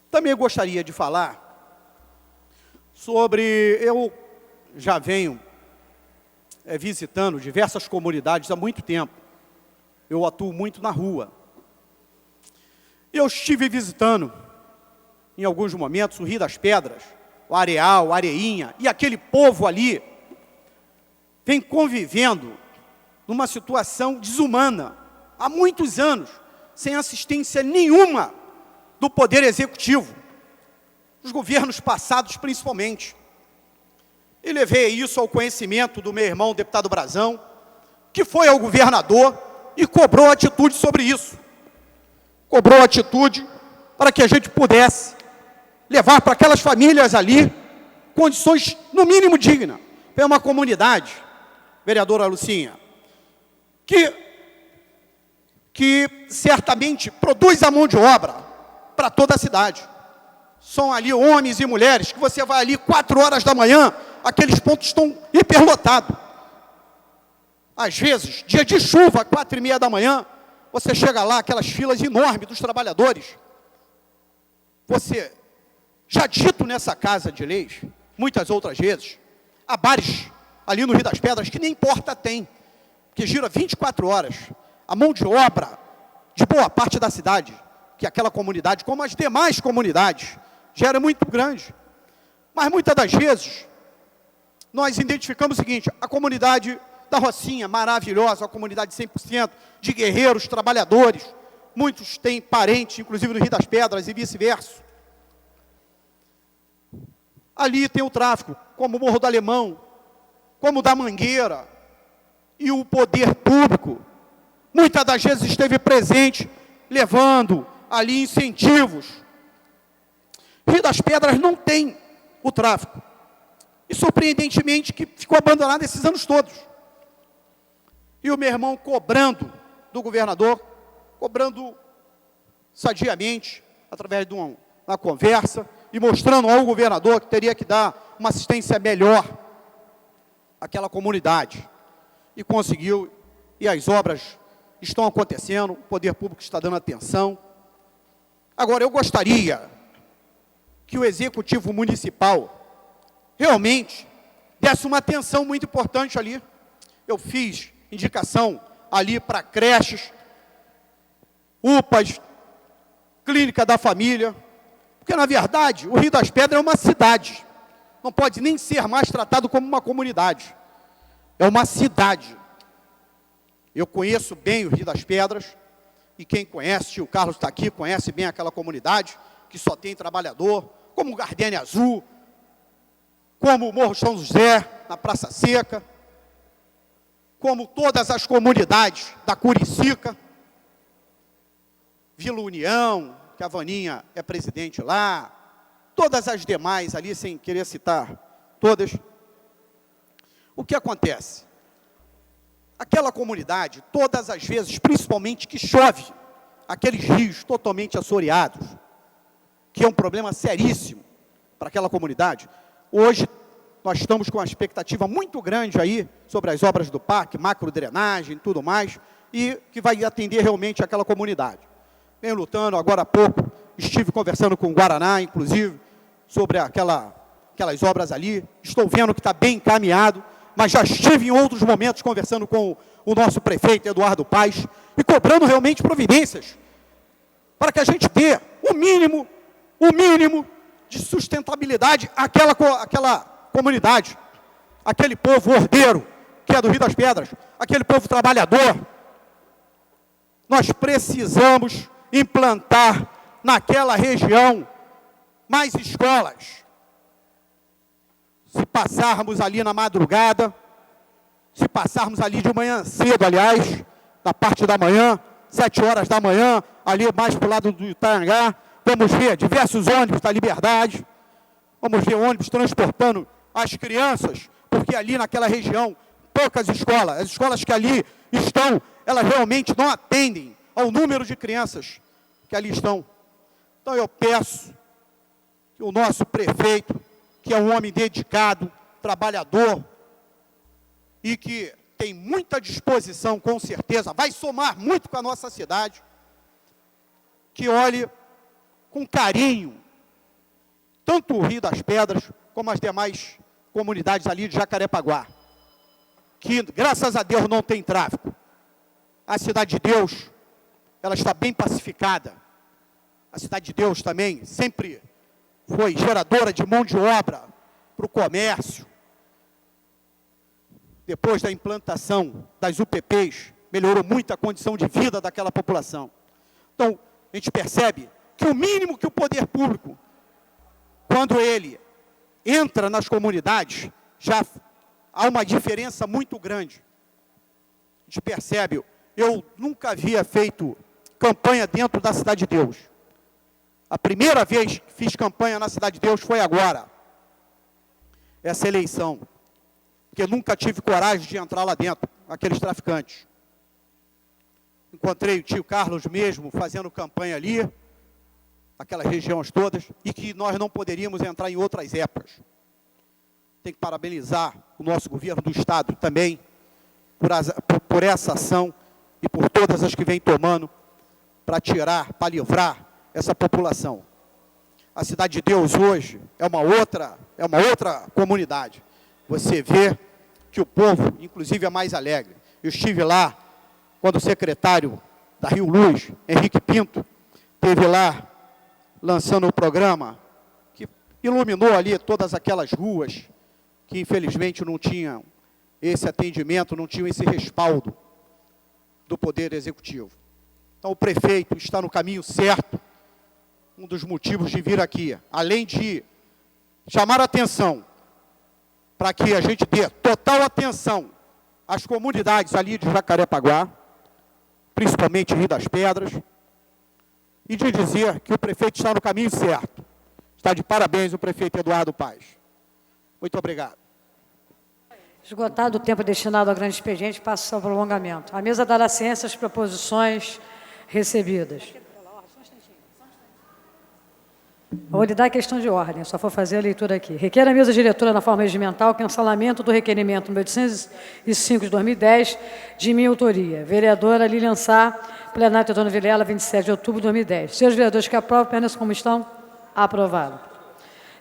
Também gostaria de falar sobre, eu já venho visitando diversas comunidades há muito tempo. Eu atuo muito na rua. Eu estive visitando, em alguns momentos, o Rio das Pedras, o Areal, a Areinha, e aquele povo ali vem convivendo numa situação desumana, há muitos anos, sem assistência nenhuma do Poder Executivo, dos governos passados principalmente. E levei isso ao conhecimento do meu irmão, o deputado Brazão, que foi ao governador e cobrou atitude sobre isso. Cobrou atitude para que a gente pudesse levar para aquelas famílias ali condições, no mínimo, dignas. É uma comunidade, vereadora Lucinha, que certamente produz a mão de obra para toda a cidade. São ali homens e mulheres que você vai ali 4 horas da manhã, aqueles pontos estão hiperlotados. Às vezes, dia de chuva, 4h30 da manhã, você chega lá, aquelas filas enormes dos trabalhadores. Você, já dito nessa casa de leis, muitas outras vezes, há bares ali no Rio das Pedras que nem porta tem, que gira 24 horas. A mão de obra de boa parte da cidade, que aquela comunidade, como as demais comunidades, já era muito grande. Mas muitas das vezes, nós identificamos o seguinte: a comunidade da Rocinha, maravilhosa, a comunidade 100% de guerreiros, trabalhadores, muitos têm parentes, inclusive no Rio das Pedras e vice-versa. Ali tem o tráfico, como o Morro do Alemão, como o da Mangueira, e o poder público, muitas das vezes esteve presente, levando ali incentivos. Rio das Pedras não tem o tráfico, e surpreendentemente que ficou abandonado esses anos todos. E o meu irmão cobrando do governador, cobrando sadiamente, através de uma conversa, e mostrando ao governador que teria que dar uma assistência melhor àquela comunidade. E conseguiu, e as obras estão acontecendo, o poder público está dando atenção. Agora, eu gostaria que o Executivo Municipal realmente desse uma atenção muito importante ali. Eu fiz indicação ali para creches, UPAs, clínica da família, porque, na verdade, o Rio das Pedras é uma cidade, não pode nem ser mais tratado como uma comunidade, é uma cidade. Eu conheço bem o Rio das Pedras, e quem conhece, o Carlos está aqui, conhece bem aquela comunidade, que só tem trabalhador, como o Gardenia Azul, como o Morro São José, na Praça Seca, como todas as comunidades da Curicica, Vila União, que a Vaninha é presidente lá, todas as demais ali, sem querer citar todas. O que acontece? Aquela comunidade, todas as vezes, principalmente que chove, aqueles rios totalmente assoreados, que é um problema seríssimo para aquela comunidade. Hoje, nós estamos com uma expectativa muito grande aí sobre as obras do parque, macro-drenagem e tudo mais, e que vai atender realmente aquela comunidade. Venho lutando, agora há pouco, estive conversando com o Guaraná, inclusive, sobre aquelas obras ali. Estou vendo que está bem encaminhado, mas já estive em outros momentos conversando com o nosso prefeito, Eduardo Paes, e cobrando realmente providências para que a gente dê o mínimo de sustentabilidade àquela comunidade, aquele povo ordeiro, que é do Rio das Pedras, aquele povo trabalhador. Nós precisamos implantar naquela região mais escolas. Se passarmos ali na madrugada, se passarmos ali de manhã cedo, aliás, da parte da manhã, 7 horas da manhã, ali mais para o lado do Itaiangá, vamos ver diversos ônibus da Liberdade, vamos ver ônibus transportando as crianças, porque ali naquela região, poucas escolas, as escolas que ali estão, elas realmente não atendem ao número de crianças que ali estão. Então eu peço que o nosso prefeito, que é um homem dedicado, trabalhador, e que tem muita disposição, com certeza, vai somar muito com a nossa cidade, que olhe com carinho, tanto o Rio das Pedras, como as demais comunidades ali de Jacarepaguá, que, graças a Deus, não tem tráfico. A Cidade de Deus, ela está bem pacificada. A Cidade de Deus também sempre foi geradora de mão de obra para o comércio. Depois da implantação das UPPs, melhorou muito a condição de vida daquela população. Então, a gente percebe que o mínimo que o poder público, quando ele entra nas comunidades, já há uma diferença muito grande. A gente percebe, eu nunca havia feito campanha dentro da Cidade de Deus. A primeira vez que fiz campanha na Cidade de Deus foi agora, essa eleição, porque nunca tive coragem de entrar lá dentro, aqueles traficantes. Encontrei o tio Carlos mesmo fazendo campanha ali, aquelas regiões todas, e que nós não poderíamos entrar em outras épocas. Tem que parabenizar o nosso governo do Estado também por essa ação e por todas as que vem tomando para tirar, para livrar essa população. A Cidade de Deus hoje é uma outra comunidade. Você vê que o povo, inclusive, é mais alegre. Eu estive lá quando o secretário da Rio Luz, Henrique Pinto, esteve lá lançando o programa que iluminou ali todas aquelas ruas que, infelizmente, não tinham esse atendimento, não tinham esse respaldo do Poder Executivo. Então, o prefeito está no caminho certo. Um dos motivos de vir aqui, além de chamar a atenção para que a gente dê total atenção às comunidades ali de Jacarepaguá, principalmente Rio das Pedras, e de dizer que o prefeito está no caminho certo. Está de parabéns o prefeito Eduardo Paes. Muito obrigado. Esgotado o tempo destinado ao grande expediente, passo ao prolongamento. A mesa dará ciência às proposições recebidas. Vou lhe dar a questão de ordem, só vou fazer a leitura aqui. Requer a mesa diretora na forma regimental cancelamento do requerimento número 805 de 2010, de minha autoria. Vereadora Lilian Sá, plenário Teodoro Vilela, 27 de outubro de 2010. Senhores vereadores que aprovam, permaneçam como estão. Aprovado.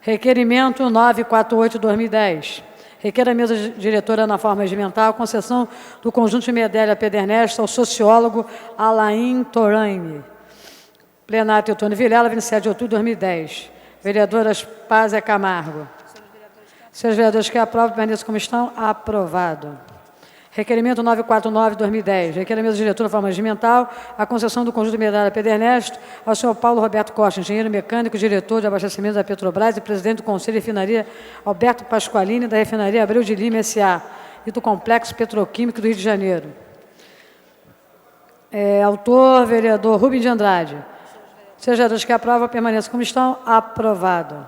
Requerimento 948 de 2010. Requer a mesa diretora na forma regimental concessão do conjunto de Medélia Pedernesta ao sociólogo Alain Toraine. Plenário Teotônio Vilela, 27 de outubro de 2010. Vereadoras Paz e Camargo. Senhores vereadores que aprovam, permaneçam como estão. Aprovado. Requerimento 949 de 2010. Requer a mesa diretora na forma regimental a concessão do conjunto de Medalha Pedernesta ao senhor Paulo Roberto Costa, engenheiro mecânico, diretor de abastecimento da Petrobras e presidente do Conselho de Refinaria Alberto Pasqualini, da Refinaria Abreu de Lima S.A. e do Complexo Petroquímico do Rio de Janeiro. Autor, vereador Rubem de Andrade. Senhores vereadores que aprovam, permaneçam como estão. Aprovado.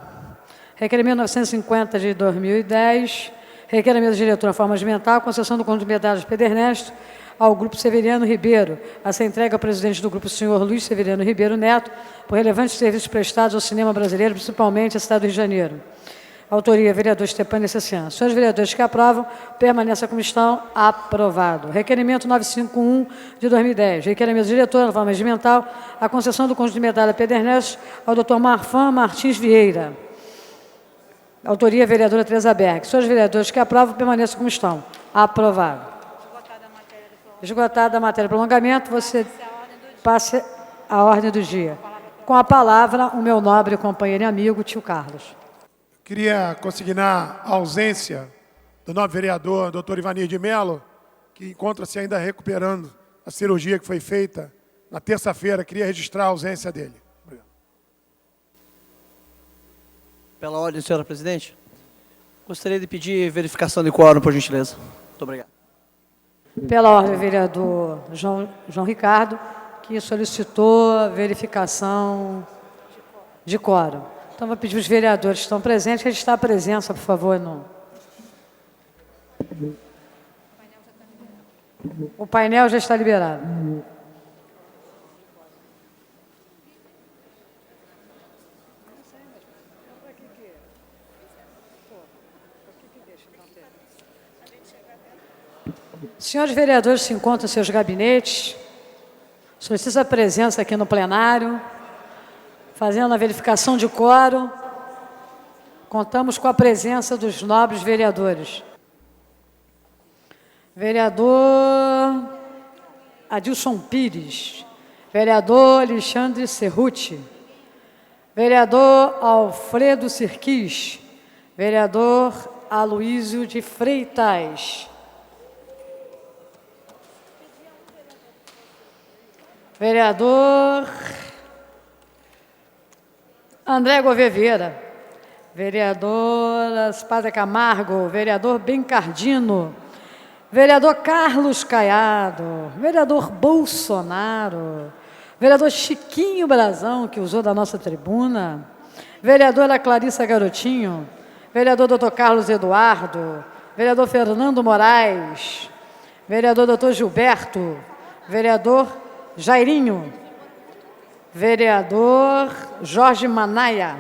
Requerimento 950 de 2010. Requer a mesa diretora na forma regimental, concessão do conjunto de medalhas Pedernesta ao Grupo Severiano Ribeiro, a ser entregue ao presidente do Grupo, senhor Luiz Severiano Ribeiro Neto, por relevantes serviços prestados ao cinema brasileiro, principalmente à cidade do Rio de Janeiro. Autoria, vereador Stepane Essessian. Senhores vereadores que aprovam, permaneçam como estão. Aprovado. Requerimento 951 de 2010. Requer a mesa diretora na forma regimental a concessão do conjunto de medalha Pedernesta ao Dr. Marfan Martins Vieira. Autoria, vereadora Tereza Berg. Senhores vereadores que aprovam, permaneçam como estão. Aprovado. Esgotada a matéria de prolongamento, você passe a ordem do dia. Com a palavra, o meu nobre companheiro e amigo, tio Carlos. Queria consignar a ausência do nobre vereador, doutor Ivanir de Mello, que encontra-se ainda recuperando a cirurgia que foi feita na terça-feira. Queria registrar a ausência dele. Obrigado. Pela ordem, senhora presidente, gostaria de pedir verificação de quórum, por gentileza. Muito obrigado. Pela ordem, vereador João Ricardo, que solicitou a verificação de quórum. Então, vou pedir os vereadores que estão presentes registrar a presença, por favor. O painel já está liberado. Senhores vereadores se encontram em seus gabinetes. Solicito a presença aqui no plenário, fazendo a verificação de quórum. Contamos com a presença dos nobres vereadores. Vereador Adilson Pires, vereador Alexandre Cerruti, vereador Alfredo Sirquis, vereador Aloísio de Freitas, vereador André Gouveia, vereador Espada Camargo, vereador Bencardino, vereador Carlos Caiado, vereador Bolsonaro, vereador Chiquinho Brazão, que usou da nossa tribuna, vereadora Clarissa Garotinho, vereador Dr. Carlos Eduardo, vereador Fernando Moraes, vereador Dr. Gilberto, vereador Jairinho, vereador Jorge Manaia,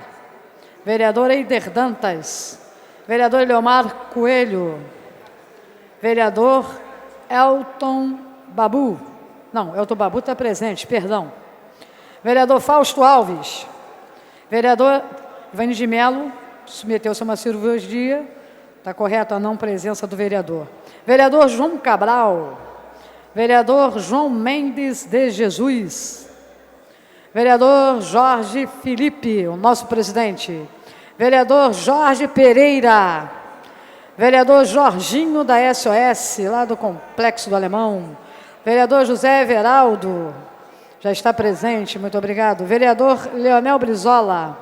vereador Eider Dantas, vereador Leomar Coelho, vereador Elton Babu. Não, Elton Babu está presente, perdão. Vereador Fausto Alves. Vereador Ivanir de Mello, submeteu-se a uma cirurgia. Está correto a não presença do vereador. Vereador João Cabral. Vereador João Mendes de Jesus. Vereador Jorge Felipe, o nosso presidente. Vereador Jorge Pereira. Vereador Jorginho da SOS, lá do Complexo do Alemão. Vereador José Everaldo, já está presente, muito obrigado. Vereador Leonel Brizola.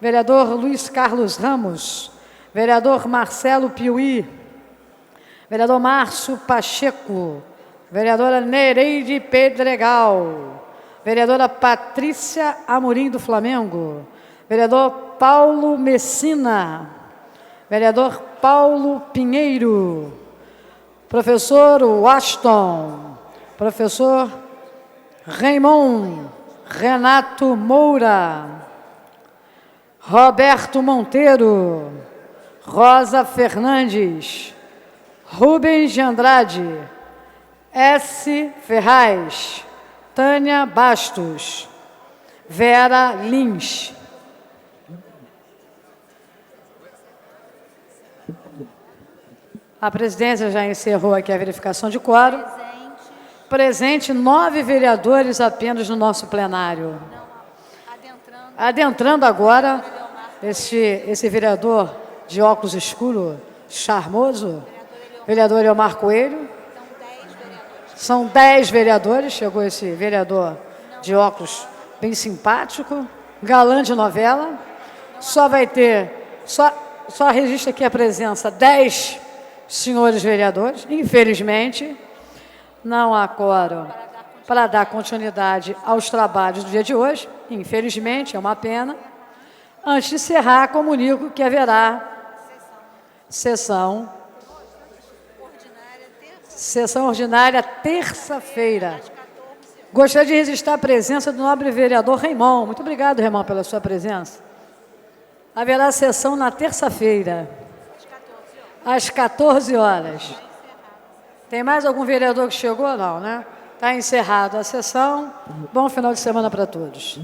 Vereador Luiz Carlos Ramos. Vereador Marcelo Piuí. Vereador Márcio Pacheco. Vereadora Nereide Pedregal. Vereadora Patrícia Amorim do Flamengo. Vereador Paulo Messina. Vereador Paulo Pinheiro, professor Washington, professor Raimon, Renato Moura, Roberto Monteiro, Rosa Fernandes, Rubens de Andrade, S. Ferraz, Tânia Bastos, Vera Lins. A presidência já encerrou aqui a verificação de quórum. Presente 9 vereadores apenas no nosso plenário. Adentrando agora esse vereador de óculos escuro, charmoso, vereador Elmar Coelho. São 10 vereadores. Chegou esse vereador de óculos bem simpático, galã de novela. Só vai ter, só registra aqui a presença 10 senhores vereadores. Infelizmente, não há quórum para dar continuidade aos trabalhos do dia de hoje. Infelizmente, é uma pena. Antes de encerrar, comunico que haverá sessão ordinária terça-feira. Gostaria de registrar a presença do nobre vereador Raimon. Muito obrigado, Raimon, pela sua presença. Haverá sessão na terça-feira, às 14 horas. Tem mais algum vereador que chegou? Não, né? Está encerrada a sessão. Bom final de semana para todos.